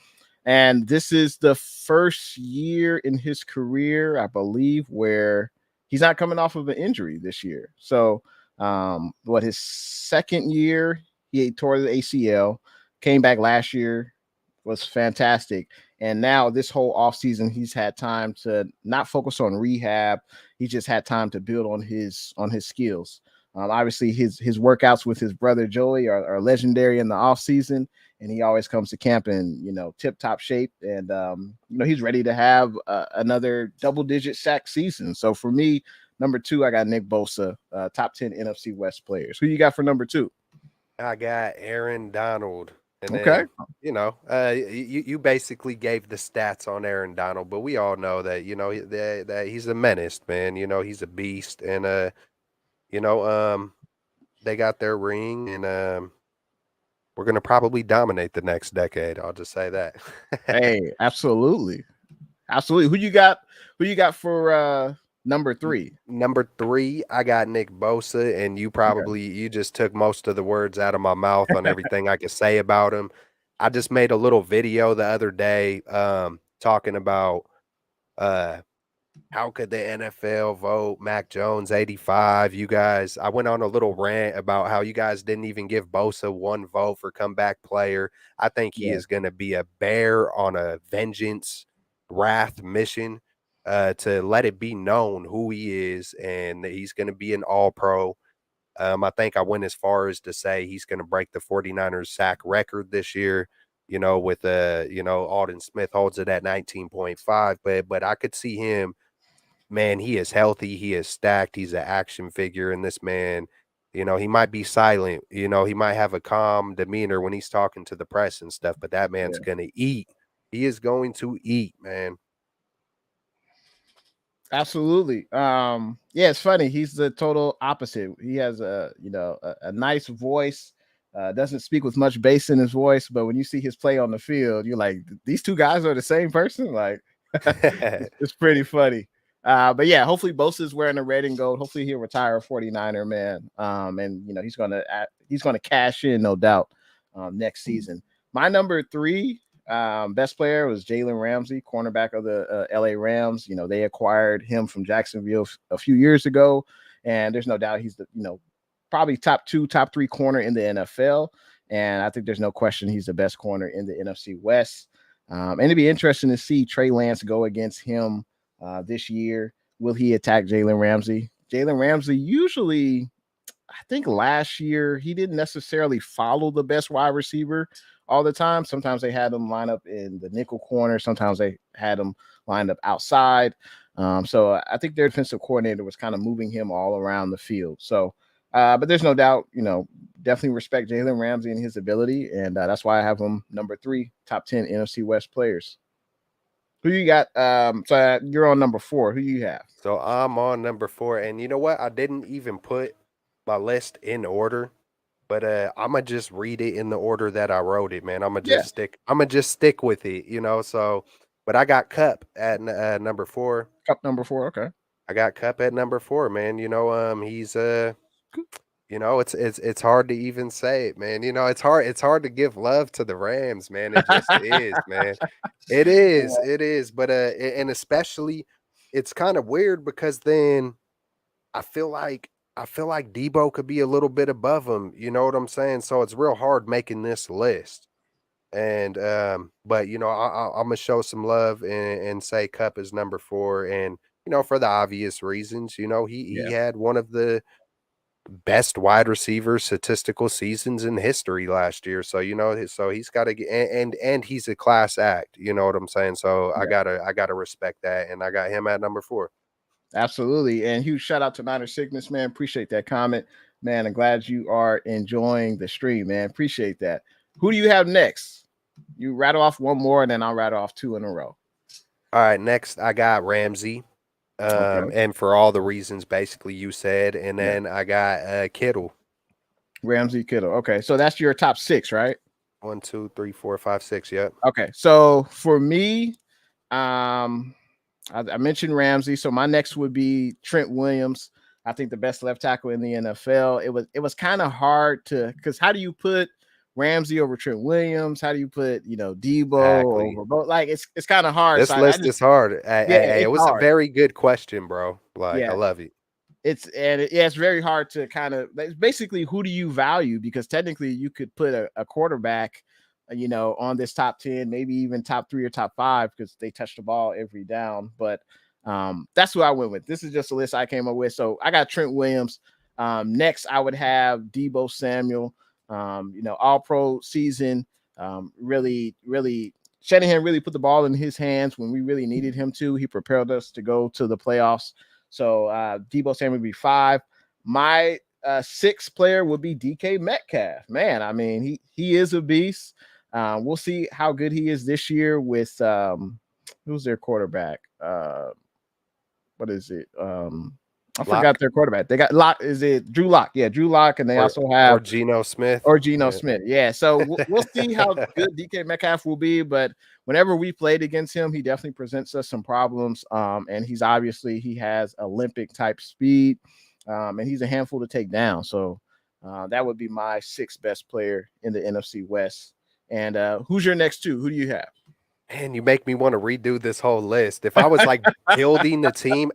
And this is the first year in his career, I believe, where he's not coming off of an injury this year. So, his second year, he tore the ACL, came back last year, was fantastic. And now this whole offseason, he's had time to not focus on rehab. He just had time to build on his skills. Obviously, his workouts with his brother Joey are legendary in the offseason, and he always comes to camp in tip-top shape. And he's ready to have another double-digit sack season. So for me, number 2, I got Nick Bosa, top 10 NFC West players. Who you got for number 2? I got Aaron Donald. And okay. Then, you basically gave the stats on Aaron Donald, but we all know that, that he's a menace, man. He's a beast. And, they got their ring, and we're going to probably dominate the next decade. I'll just say that. Hey, absolutely. Absolutely. Who you got for Number 3. Number 3, I got Nick Bosa, and you just took most of the words out of my mouth on everything I could say about him. I just made a little video the other day, talking about how could the NFL vote Mac Jones 85? You guys, I went on a little rant about how you guys didn't even give Bosa one vote for comeback player. I think he is going to be a bear on a vengeance, wrath mission, to let it be known who he is, and that he's going to be an all-pro. I think I went as far as to say he's going to break the 49ers sack record this year, with Alden Smith holds it at 19.5, but I could see him. Man, he is healthy, he is stacked, he's an action figure, and this man, he might be silent, he might have a calm demeanor when he's talking to the press and stuff, but that man's gonna eat. He is going to eat, man. Absolutely. It's funny. He's the total opposite. He has a nice voice. Doesn't speak with much bass in his voice, but when you see his play on the field, you're like, these two guys are the same person. Like, it's pretty funny. But yeah, hopefully Bosa's wearing the red and gold. Hopefully he'll retire a 49er, man. And he's gonna cash in, no doubt, next season. My number 3 best player was Jalen Ramsey, cornerback of the LA Rams. They acquired him from Jacksonville a few years ago, and there's no doubt he's the probably top 2, top 3 corner in the NFL. And I think there's no question he's the best corner in the NFC West. And it'd be interesting to see Trey Lance go against him this year. Will he attack Jalen Ramsey? Jalen Ramsey usually, I think last year, he didn't necessarily follow the best wide receiver all the time. Sometimes they had him line up in the nickel corner. Sometimes they had him lined up outside. So I think their defensive coordinator was kind of moving him all around the field. So, but there's no doubt, definitely respect Jalen Ramsey and his ability. And that's why I have him number 3, top 10 NFC West players. Who you got? So you're on number 4. Who you have? So I'm on number 4. And you know what? I didn't even put my list in order. But I'm gonna just read it in the order that I wrote it, man. I'm gonna just stick with it, So, but I got Kupp at number 4. Kupp number 4, okay. I got Kupp at number 4, man. He's it's hard to even say it, man. It's hard to give love to the Rams, man. It just is, man. It is. But and especially, it's kind of weird because then I feel like Debo could be a little bit above him. You know what I'm saying? So it's real hard making this list. And but I'm gonna show some love and say Kupp is number 4. And for the obvious reasons, he had one of the best wide receiver statistical seasons in history last year. So so he's got to get and he's a class act. You know what I'm saying? So I gotta respect that, and I got him at number 4. Absolutely. And huge shout out to Niner Sickness, man. Appreciate that comment, man. I'm glad you are enjoying the stream, man. Appreciate that. Who do you have next? You rattle off one more, and then I'll rattle off 2 in a row. All right. Next, I got Ramsey. And for all the reasons basically you said. And then I got Kittle. Ramsey, Kittle. Okay. So that's your top 6, right? 1, 2, 3, 4, 5, 6. Yep. Okay. So for me, I mentioned Ramsey, so my next would be Trent Williams. I think the best left tackle in the NFL. It was kind of hard because how do you put Ramsey over Trent Williams? How do you put Debo over both? Like it's kind of hard. This list is hard. It was hard. A very good question, bro. Like I love it. It's very hard to kind of basically who do you value, because technically you could put a quarterback on this top 10, maybe even top 3 or top 5, because they touch the ball every down. But that's who I went with. This is just a list I came up with. So I got Trent Williams. Next, I would have Debo Samuel. All pro season. Really Shanahan really put the ball in his hands when we really needed him to. He prepared us to go to the playoffs. So Debo Samuel would be 5. My 6th player would be DK Metcalf. Man, I mean, he is a beast. We'll see how good he is this year with who's their quarterback? What is it? I forgot their quarterback. They got Lock. Is it Drew Lock? Yeah, Drew Lock, and they also have Geno Smith. Smith. Yeah. So we'll see how good DK Metcalf will be, but whenever we played against him, he definitely presents us some problems. And he has Olympic type speed, and he's a handful to take down. So that would be my sixth best player in the NFC West. And who's your next two? Who do you have? Man, you make me want to redo this whole list. If I was like building the team,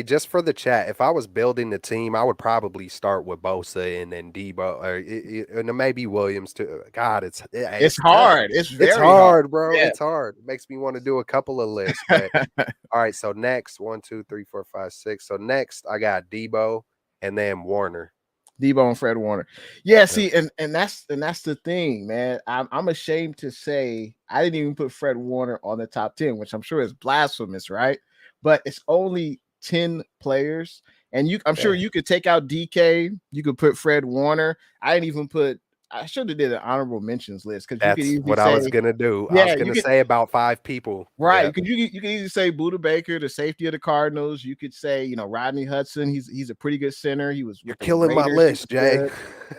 just for the chat, if I was building the team, I would probably start with Bosa and then Debo, and maybe Williams too. God, it's hard. Tough. It's very hard, bro. Yeah. It's hard. It makes me want to do a couple of lists. But all right, so next 1, 2, 3, 4, 5, 6. So next I got Debo and then Warner. Debo and Fred Warner. Yeah, see, and that's the thing, man. I'm ashamed to say I didn't even put Fred Warner on the top 10, which I'm sure is blasphemous, right? But it's only 10 players, and I'm sure you could take out DK, you could put Fred Warner. I should have did an honorable mentions list because that's what I was gonna do. Yeah, I was gonna say about 5 people, right? Yep. You could easily say Buda Baker, the safety of the Cardinals. You could say Rodney Hudson. He's a pretty good center. You're killing my list, Jay.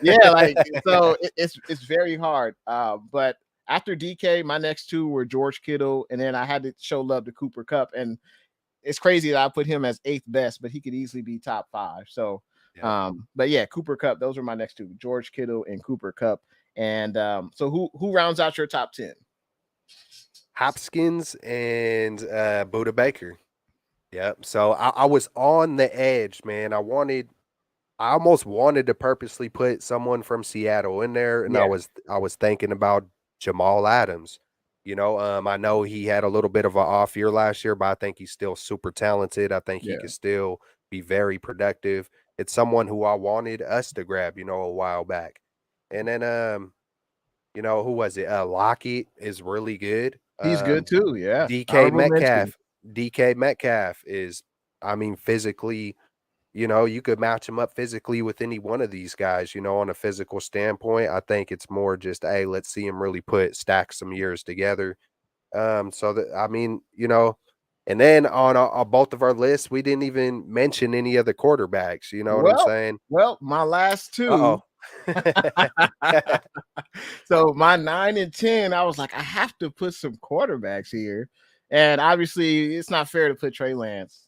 Yeah, so it's very hard. But after DK, my next two were George Kittle, and then I had to show love to Cooper Kupp, and it's crazy that I put him as 8th best, but he could easily be top 5. So. But yeah, Cooper Kupp, those are my next two, George Kittle and Cooper Kupp. And so who rounds out your top 10? Hopkins and Buda Baker. Yep. So I was on the edge, man. I almost wanted to purposely put someone from Seattle in there, and I was thinking about Jamal Adams. I know he had a little bit of an off year last year, but I think he's still super talented. I think he could still be very productive. It's someone who I wanted us to grab, a while back. And then, who was it? Lockett is really good. He's good too, yeah. DK Metcalf is, physically, you could match him up physically with any one of these guys, on a physical standpoint. I think it's more just, hey, let's see him really stack some years together. And then on both of our lists, we didn't even mention any other quarterbacks. You know what I'm saying? Well, my last two. So my 9 and 10, I was like, I have to put some quarterbacks here. And obviously, it's not fair to put Trey Lance.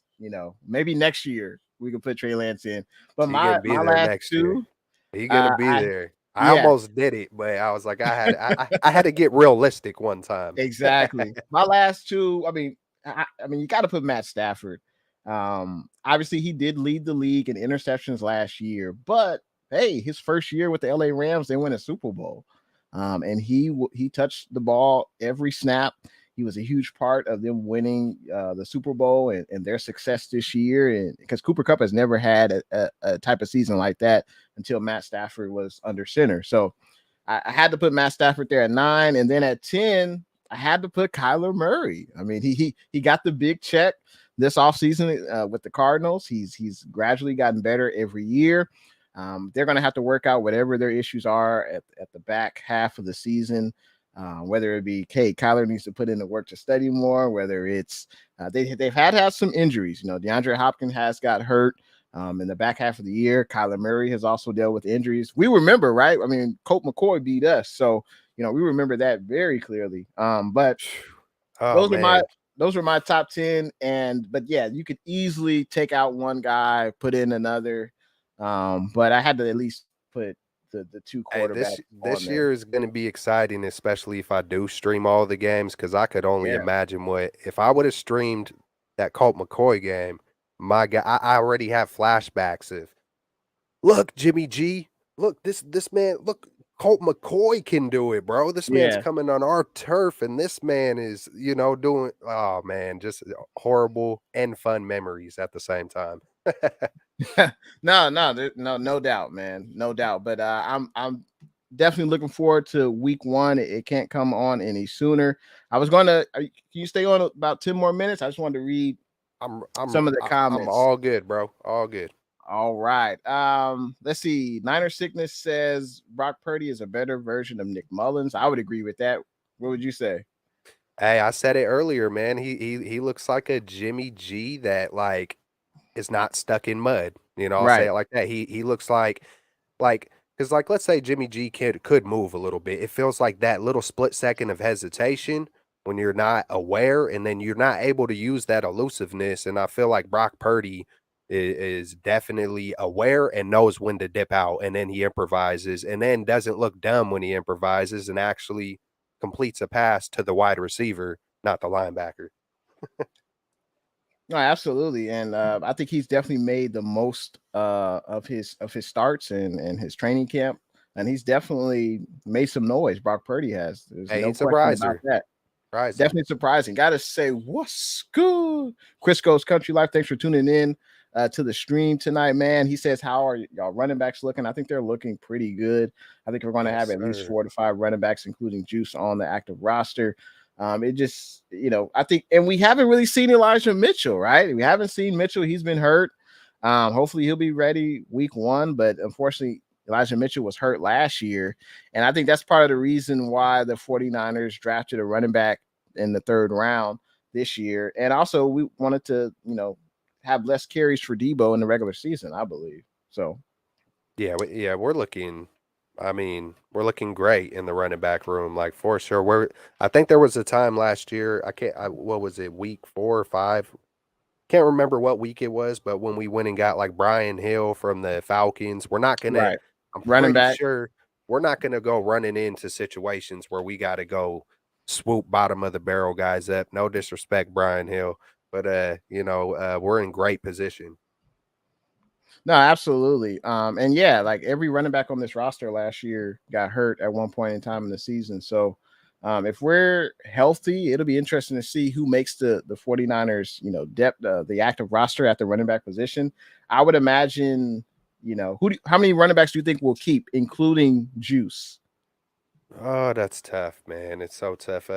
Maybe next year we can put Trey Lance in. But my last two, he's gonna be there. I almost did it, but I was like, I had to get realistic one time. Exactly. My last two, you got to put Matt Stafford. Obviously, he did lead the league in interceptions last year, but hey, his first year with the LA Rams, they won a Super Bowl, and he touched the ball every snap. He was a huge part of them winning the Super Bowl and their success this year. And because Cooper Kupp has never had a type of season like that until Matt Stafford was under center. So I had to put Matt Stafford there at 9, and then at 10. I had to put Kyler Murray. He got the big check this offseason with the Cardinals. He's gradually gotten better every year. They're going to have to work out whatever their issues are at the back half of the season, whether it be, Kyler needs to put in the work to study more, whether it's they've had some injuries. DeAndre Hopkins has got hurt in the back half of the year. Kyler Murray has also dealt with injuries. We remember, right? Colt McCoy beat us. So, we remember that very clearly. But those were my top 10. But yeah, you could easily take out one guy, put in another. But I had to at least put the two quarterbacks. This year is going to be exciting, especially if I do stream all the games, because I could only imagine if I would have streamed that Colt McCoy game. My God, I already have flashbacks of, look, Jimmy G, look, this man, look, Colt McCoy can do it, bro. This man's coming on our turf, and this man is, doing, oh man, just horrible and fun memories at the same time. No doubt, man, no doubt. But I'm definitely looking forward to week 1. It can't come on any sooner. I was going to. Can you stay on about 10 more minutes? I just wanted to read some of the comments. I'm all good, bro. All good. All right. Let's see. Niner Sickness says Brock Purdy is a better version of Nick Mullins. I would agree with that. What would you say? Hey, I said it earlier, man. He looks like a Jimmy G that is not stuck in mud. I'll say Right. it like that. He looks like because let's say Jimmy G could move a little bit. It feels like that little split second of hesitation when you're not aware, and then you're not able to use that elusiveness. And I feel like Brock Purdy is definitely aware and knows when to dip out, and then he improvises, and then doesn't look dumb when he improvises and actually completes a pass to the wide receiver, not the linebacker. No, absolutely, and I think he's definitely made the most of his starts and his training camp, and he's definitely made some noise. Brock Purdy has. There's Hey, no it's a question riser. about that. Riser. Definitely surprising. Got to say, what's good? Crisco's Country Life. Thanks for tuning in to the stream tonight, man. He says, how are y'all running backs looking? I think they're looking pretty good. I think we're going to have at least 4 to 5 running backs, including Juice, on the active roster. It just, I think, and we haven't really seen Elijah Mitchell, right? We haven't seen Mitchell. He's been hurt. Hopefully he'll be ready week 1, but unfortunately Elijah Mitchell was hurt last year. And I think that's part of the reason why the 49ers drafted a running back in the 3rd round this year. And also we wanted to, have less carries for Debo in the regular season, I believe. So, we're looking great in the running back room, like for sure. I think there was a time last year, what was it, week 4 or 5? Can't remember what week it was, but when we went and got like Brian Hill from the Falcons, we're not going to, I'm running pretty back. sure we're not going to go running into situations where we got to go swoop bottom of the barrel guys up. No disrespect, Brian Hill, but we're in great position. No, absolutely. And yeah, like every running back on this roster last year got hurt at one point in time in the season. So if we're healthy, it'll be interesting to see who makes the 49ers, depth, the active roster at the running back position. I would imagine, how many running backs do you think we'll keep, including Juice? Oh, that's tough, man. It's so tough.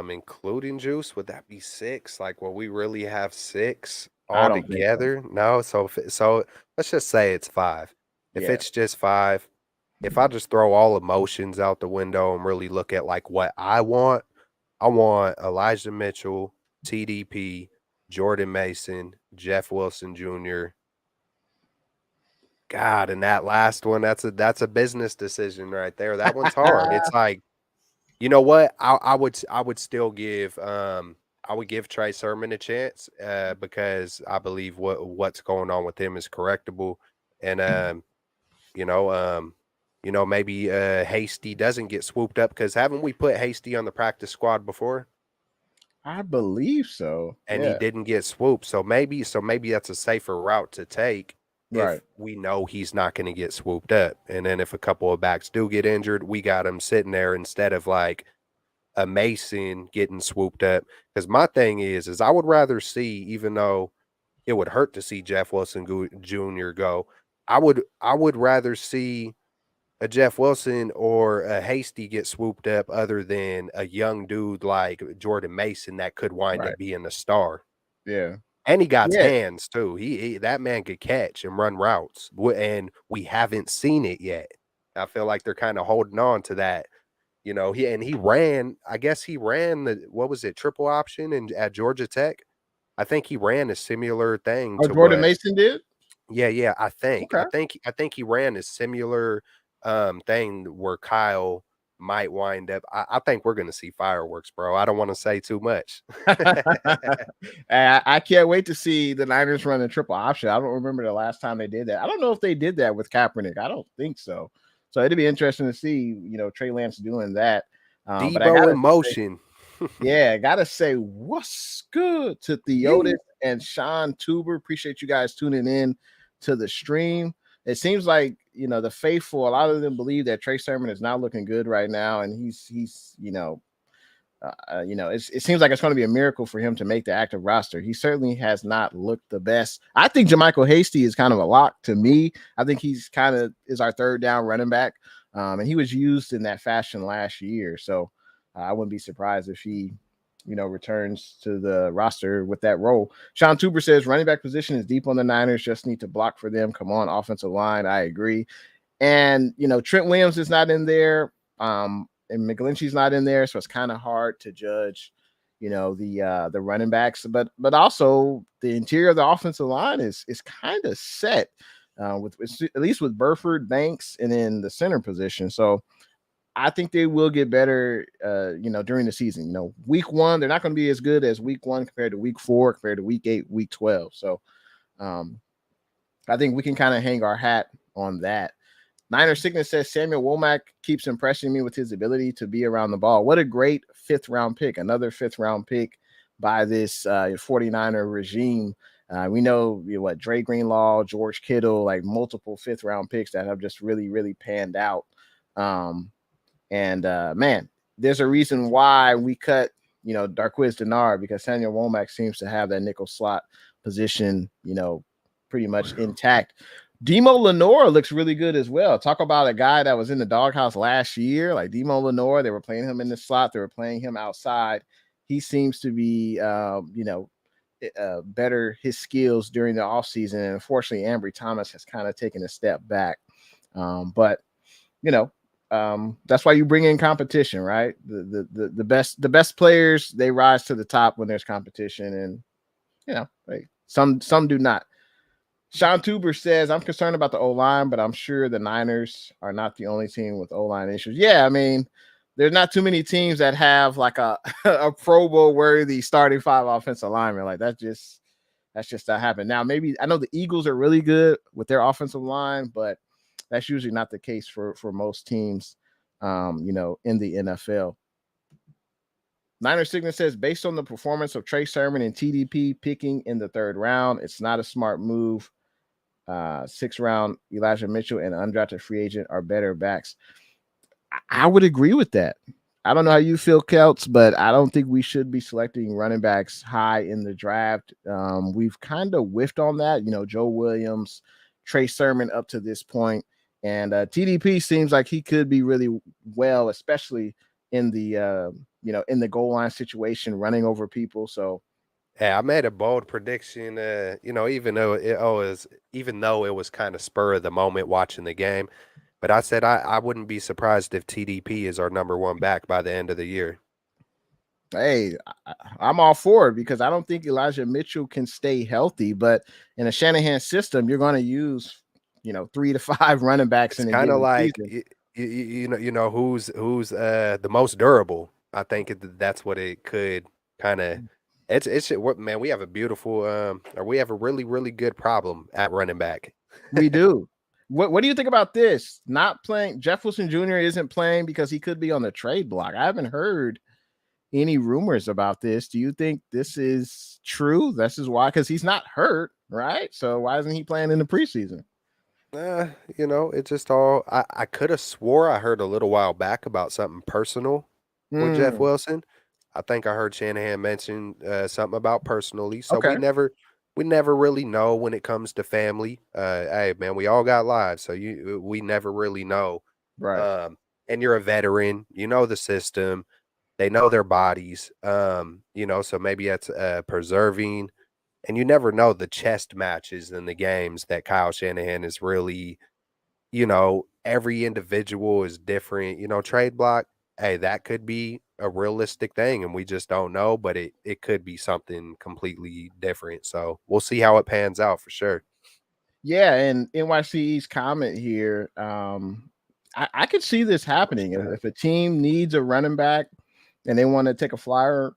Including Juice, would that be 6? Like, will we really have 6 I all don't think so. together? No. So let's just say it's 5. If it's just 5, if I just throw all emotions out the window and really look at like what I want Elijah Mitchell, TDP, Jordan Mason, Jeff Wilson Jr. God, and that last one, that's a business decision right there. That one's hard. It's like, you know what? I would still give I would give Trey Sermon a chance because I believe what's going on with him is correctable, and maybe Hasty doesn't get swooped up, because haven't we put Hasty on the practice squad before? I believe so. And he didn't get swooped, so maybe that's a safer route to take. If we know he's not going to get swooped up. And then if a couple of backs do get injured, we got him sitting there instead of like a Mason getting swooped up. Because my thing is I would rather see, even though it would hurt to see Jeff Wilson Jr. go, I would rather see a Jeff Wilson or a Hasty get swooped up other than a young dude like Jordan Mason that could wind up being a star. Yeah. And he got hands too. He that man could catch and run routes, and we haven't seen it yet. I feel like they're kind of holding on to that. He ran. I guess he ran the triple option at Georgia Tech. I think he ran a similar thing. Oh, Jordan Mason did. Yeah. I think. Okay. I think he ran a similar thing where Kyle might wind up. I think we're going to see fireworks, bro. I don't want to say too much. I can't wait to see the Niners run a triple option. I don't remember the last time they did that. I don't know if they did that with Kaepernick. I don't think so. So it'd be interesting to see, Trey Lance doing that. Debo in motion. I gotta say, what's good to Theotis and Sean Tuber. Appreciate you guys tuning in to the stream. It seems like, the faithful, a lot of them believe that Trey Sermon is not looking good right now. And he's it seems like it's going to be a miracle for him to make the active roster. He certainly has not looked the best. I think JaMychal Hasty is kind of a lock to me. I think he's kind of is our 3rd down running back. And he was used in that fashion last year. So I wouldn't be surprised if he, returns to the roster with that role. Sean Tuber says running back position is deep on the Niners. Just need to block for them. Come on, offensive line. I agree. And, Trent Williams is not in there. And Mcglinchey's not in there. So it's kind of hard to judge, the running backs, but also the interior of the offensive line is kind of set with at least with Burford, Banks, and then the center position. So I think they will get better, during the season. Week 1, they're not going to be as good as week 1 compared to week 4, compared to week 8, week 12. So I think we can kind of hang our hat on that. Niner Sickness says Samuel Womack keeps impressing me with his ability to be around the ball. What a great 5th round pick, another 5th round pick by this 49er regime. We know Dre Greenlaw, George Kittle, like multiple 5th round picks that have just really, really panned out. Man, there's a reason why we cut, Darqueze Dennard, because Samuel Womack seems to have that nickel slot position, pretty much intact. Demo Lenore looks really good as well. Talk about a guy that was in the doghouse last year, like Demo Lenore. They were playing him in the slot. They were playing him outside. He seems to be, better his skills during the offseason. And unfortunately, Ambry Thomas has kind of taken a step back. But that's why you bring in competition, right? The best players, they rise to the top when there's competition, and some do not. Sean Tuber says, I'm concerned about the O-line, but I'm sure the Niners are not the only team with O-line issues. Yeah, I mean, there's not too many teams that have like a Pro Bowl worthy starting 5 offensive linemen. Like that's just not happening. Now, maybe I know the Eagles are really good with their offensive line, but that's usually not the case for most teams, in the NFL. Niner Signet says, based on the performance of Trey Sermon and TDP picking in the 3rd round, it's not a smart move. 6th round, Elijah Mitchell and undrafted free agent are better backs. I would agree with that. I don't know how you feel, Keltz, but I don't think we should be selecting running backs high in the draft. We've kind of whiffed on that. Joe Williams, Trey Sermon up to this point. And TDP seems like he could be really well, especially in the in the goal line situation, running over people. So, I made a bold prediction. Even though it was kind of spur of the moment watching the game, but I said I wouldn't be surprised if TDP is our number 1 back by the end of the year. Hey, I'm all for it because I don't think Elijah Mitchell can stay healthy. But in a Shanahan system, you're going to use 3 to 5 running backs. It's kind of like who's the most durable. I think that's what it could kind of. It's man. We have a beautiful or we have a really, really good problem at running back. We do. What do you think about this? Not playing. Jeff Wilson Jr. isn't playing because he could be on the trade block. I haven't heard any rumors about this. Do you think this is true? This is why, because he's not hurt, right? So why isn't he playing in the preseason? It's just all. I could have swore I heard a little while back about something personal with Jeff Wilson. I think I heard Shanahan mention something about personally. So okay. we never really know when it comes to family. Hey man, we all got lives, so we never really know. Right. And you're a veteran, the system, they know their bodies. So maybe that's preserving. And you never know the chest matches in the games that Kyle Shanahan is really, every individual is different. Trade block, hey, that could be a realistic thing, and we just don't know, but it could be something completely different. So we'll see how it pans out for sure. Yeah, and NYC's comment here, I could see this happening. If a team needs a running back and they want to take a flyer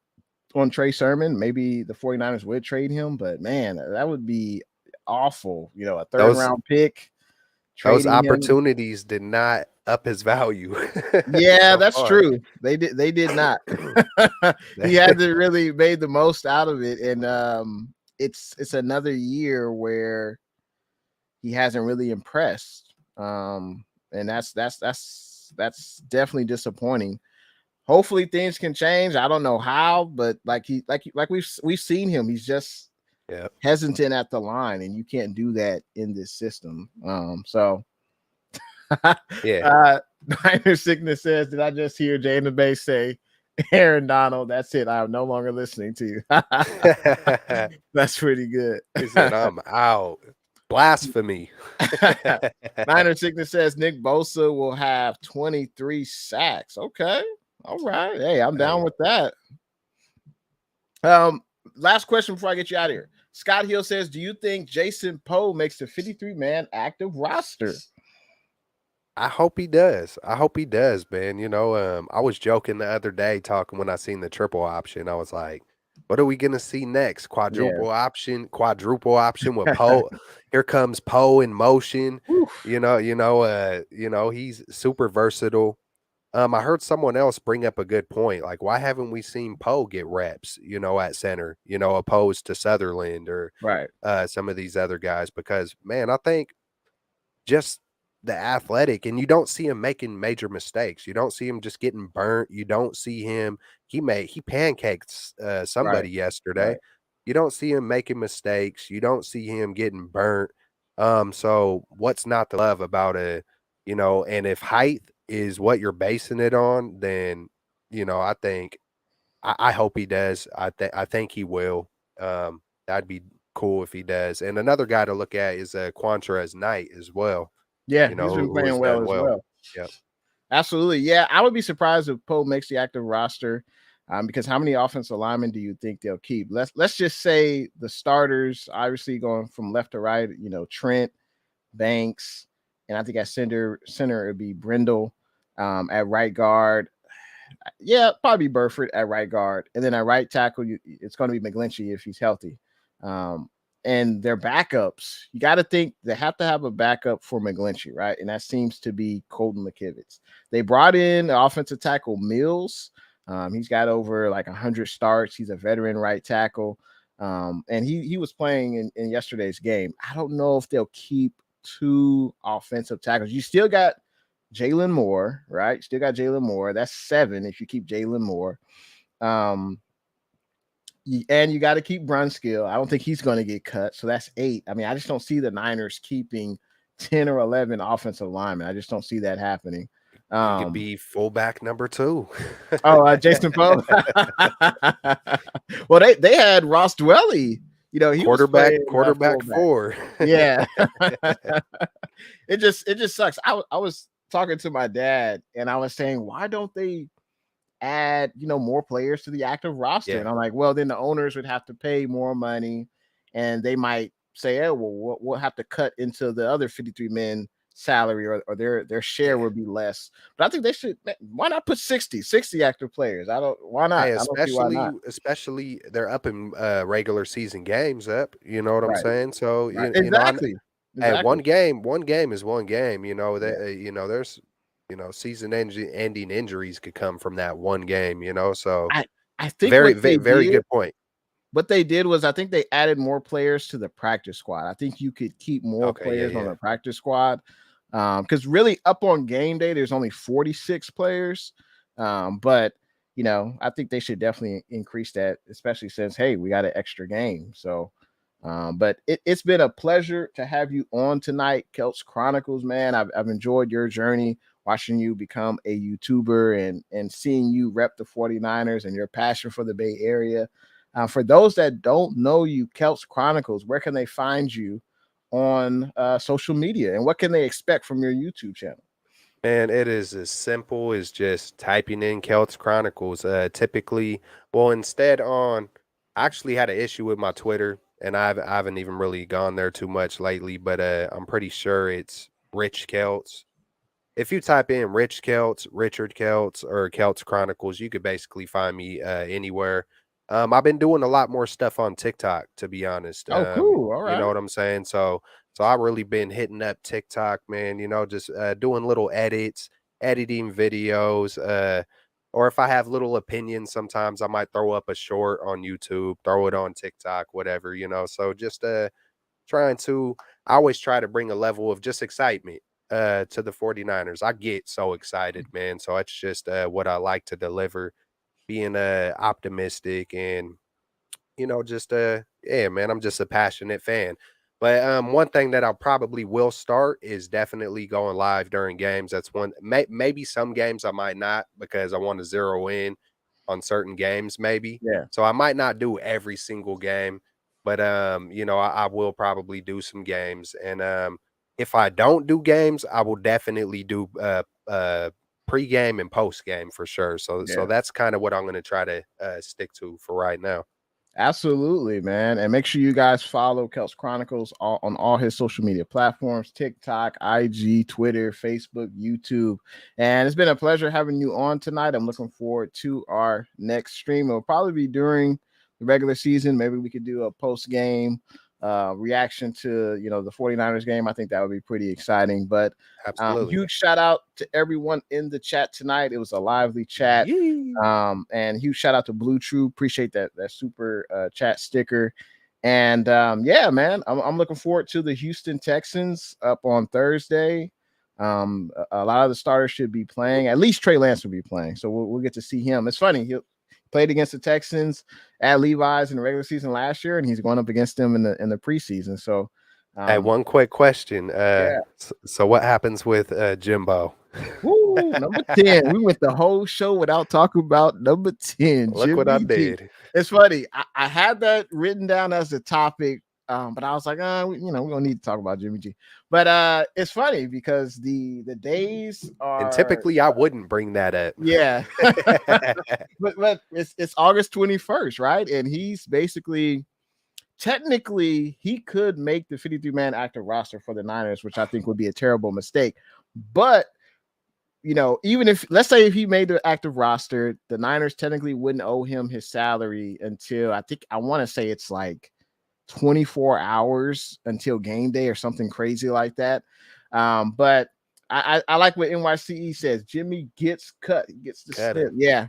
on Trey Sermon, maybe the 49ers would trade him, but man, that would be awful. A 3rd round pick. Those opportunities did not up his value. Yeah, that's true. They did not. He hasn't really made the most out of it. And it's another year where he hasn't really impressed. And that's definitely disappointing. Hopefully things can change. I don't know how, but like we've seen him. He's just hesitant at the line, and you can't do that in this system. So yeah. Niner Sickness says, did I just hear Jay intheBay say, Aaron Donald, that's it. I am no longer listening to you. That's pretty good. He said, I'm out. Blasphemy. Niner Sickness says Nick Bosa will have 23 sacks. Okay. All right. Hey, I'm down with that. Last question before I get you out of here. Scott Hill says, do you think Jason Poe makes the 53-man active roster? I hope he does. I hope he does, man. I was joking the other day talking when I seen the triple option. I was like, what are we gonna see next? Quadruple option with Poe. Here comes Poe in motion. Oof. He's super versatile. I heard someone else bring up a good point. Like, why haven't we seen Poe get reps, at center, opposed to Sutherland or right. Some of these other guys? Because, man, I think just the athletic, and you don't see him making major mistakes. You don't see him just getting burnt. You don't see him. He pancaked somebody yesterday. Right. You don't see him making mistakes. You don't see him getting burnt. So what's not to love about and if height is what you're basing it on, then I think I hope he does. I think he will. That'd be cool if he does. And another guy to look at is Quantrez Knight as well. Yeah, he's been playing well as well. Yeah, absolutely. Yeah, I would be surprised if Poe makes the active roster. Because how many offensive linemen do you think they'll keep? Let's just say the starters, obviously going from left to right. Trent, Banks, and I think at center it'd be Brindle. At right guard, yeah, probably Burford at right guard, and then at right tackle, it's going to be Mcglinchey if he's healthy. And their backups, you got to think they have to have a backup for Mcglinchey, right? And that seems to be Colton McKivitz. They brought in the offensive tackle Mills. He's got over like 100 starts. He's a veteran right tackle. And he was playing in yesterday's game. I don't know if they'll keep 2 offensive tackles. You still got Jalen Moore, right? Still got Jalen Moore. That's 7 if you keep Jalen Moore. And you got to keep Brunskill. I don't think he's going to get cut. So that's 8. I mean, I just don't see the Niners keeping 10 or 11 offensive linemen. I just don't see that happening. He could be fullback number 2. Jason Poe. Well, they had Ross Dwelly. He quarterback 4. Yeah. It just sucks. I was talking to my dad and I was saying, why don't they add more players to the active roster? And I'm like, well, then the owners would have to pay more money and they might say, oh, well, we'll have to cut into the other 53 men salary or their share would be less. But I think they should. Why not put 60 active players? Why not? Hey, especially they're up in regular season games up, you know what I'm saying? So exactly. Hey, one game is one game, there's season ending injuries could come from that one game, so I think very good point. What they did was I think they added more players to the practice squad. I think you could keep more players on the practice squad. Because really up on game day, there's only 46 players. But I think they should definitely increase that, especially since, hey, we got an extra game. So but it's been a pleasure to have you on tonight, Keltz Chronicles, man. I've enjoyed your journey, watching you become a YouTuber and seeing you rep the 49ers and your passion for the Bay Area. For those that don't know you, Keltz Chronicles, where can they find you on social media, and what can they expect from your YouTube channel? Man, it is as simple as just typing in Keltz Chronicles. Typically, I actually had an issue with my Twitter, and I haven't even really gone there too much lately, but I'm pretty sure it's Rich Keltz. If you type in Rich Keltz, Richard Keltz, or Keltz Chronicles, you could basically find me anywhere. I've been doing a lot more stuff on TikTok, to be honest. Oh, cool. All right. You know what I'm saying? So I've really been hitting up TikTok, man, just doing little editing videos, or if I have little opinions, sometimes I might throw up a short on YouTube, throw it on TikTok, whatever, so just I always try to bring a level of just excitement to the 49ers. I get so excited, man. So it's just what I like to deliver, being optimistic and just man, I'm just a passionate fan. But one thing that I probably will start is definitely going live during games. That's one. Maybe some games I might not, because I want to zero in on certain games, maybe. Yeah. So I might not do every single game, but I will probably do some games. And if I don't do games, I will definitely do pre-game and post-game for sure. So that's kind of what I'm going to try to stick to for right now. Absolutely, man. And make sure you guys follow Keltz Chronicles on all his social media platforms: TikTok, IG, Twitter, Facebook, YouTube. And it's been a pleasure having you on tonight. I'm looking forward to our next stream. It'll probably be during the regular season. Maybe we could do a post-game reaction to the 49ers game. I think that would be pretty exciting. But huge shout out to everyone in the chat tonight. It was a lively chat. And huge shout out to Blue True. Appreciate that super chat sticker. And yeah, man, I'm looking forward to the Houston Texans up on Thursday. A lot of the starters should be playing. At least Trey Lance will be playing, so we'll get to see him. It's funny, he played against the Texans at Levi's in the regular season last year, and he's going up against them in the preseason. So, hey, one quick question. So what happens with Jimbo? Woo, number 10. We went the whole show without talking about number 10. Look what I did. It's funny. I had that written down as a topic, but I was like, we don't need to talk about Jimmy G. But it's funny because the days are. And typically, I wouldn't bring that up. Yeah, but it's August 21st, right? And he's basically. Technically, he could make the 53-man active roster for the Niners, which I think would be a terrible mistake. But, even if, let's say if he made the active roster, the Niners technically wouldn't owe him his salary until I want to say it's like 24 hours until game day or something crazy like that. But I like what NYCE says. Jimmy gets cut. He gets the snip. Yeah.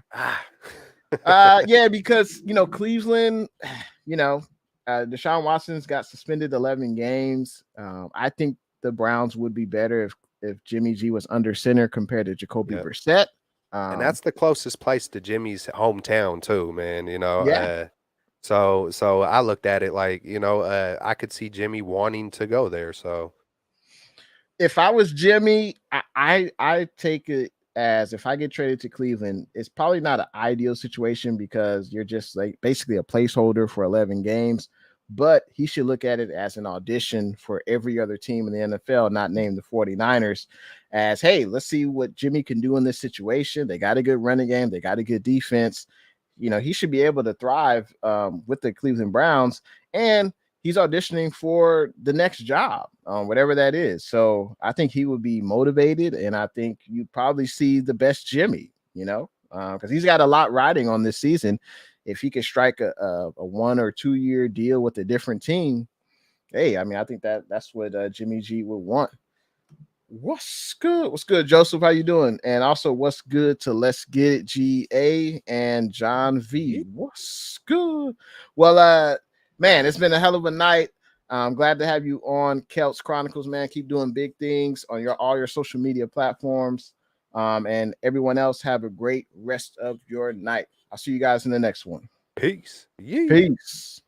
Yeah, because, Cleveland, Deshaun Watson's got suspended 11 games. I think the Browns would be better if Jimmy G was under center compared to Jacoby Brissett. And that's the closest place to Jimmy's hometown too, man. So I looked at it like, I could see Jimmy wanting to go there. So if I was Jimmy, I take it as if I get traded to Cleveland, it's probably not an ideal situation because you're just like basically a placeholder for 11 games. But he should look at it as an audition for every other team in the NFL, not named the 49ers, as, hey, let's see what Jimmy can do in this situation. They got a good running game. They got a good defense. He should be able to thrive with the Cleveland Browns. And he's auditioning for the next job, whatever that is. So I think he would be motivated, and I think you'd probably see the best Jimmy, because he's got a lot riding on this season. If he could strike a 1 or 2 year deal with a different team, hey, I mean, I think that's what Jimmy G would want. What's good? What's good, Joseph? How you doing? And also, what's good to Let's Get It GA and John V? What's good? Well, man, it's been a hell of a night. I'm glad to have you on Keltz Chronicles, man. Keep doing big things on all your social media platforms. And everyone else, have a great rest of your night. I'll see you guys in the next one. Peace. Peace.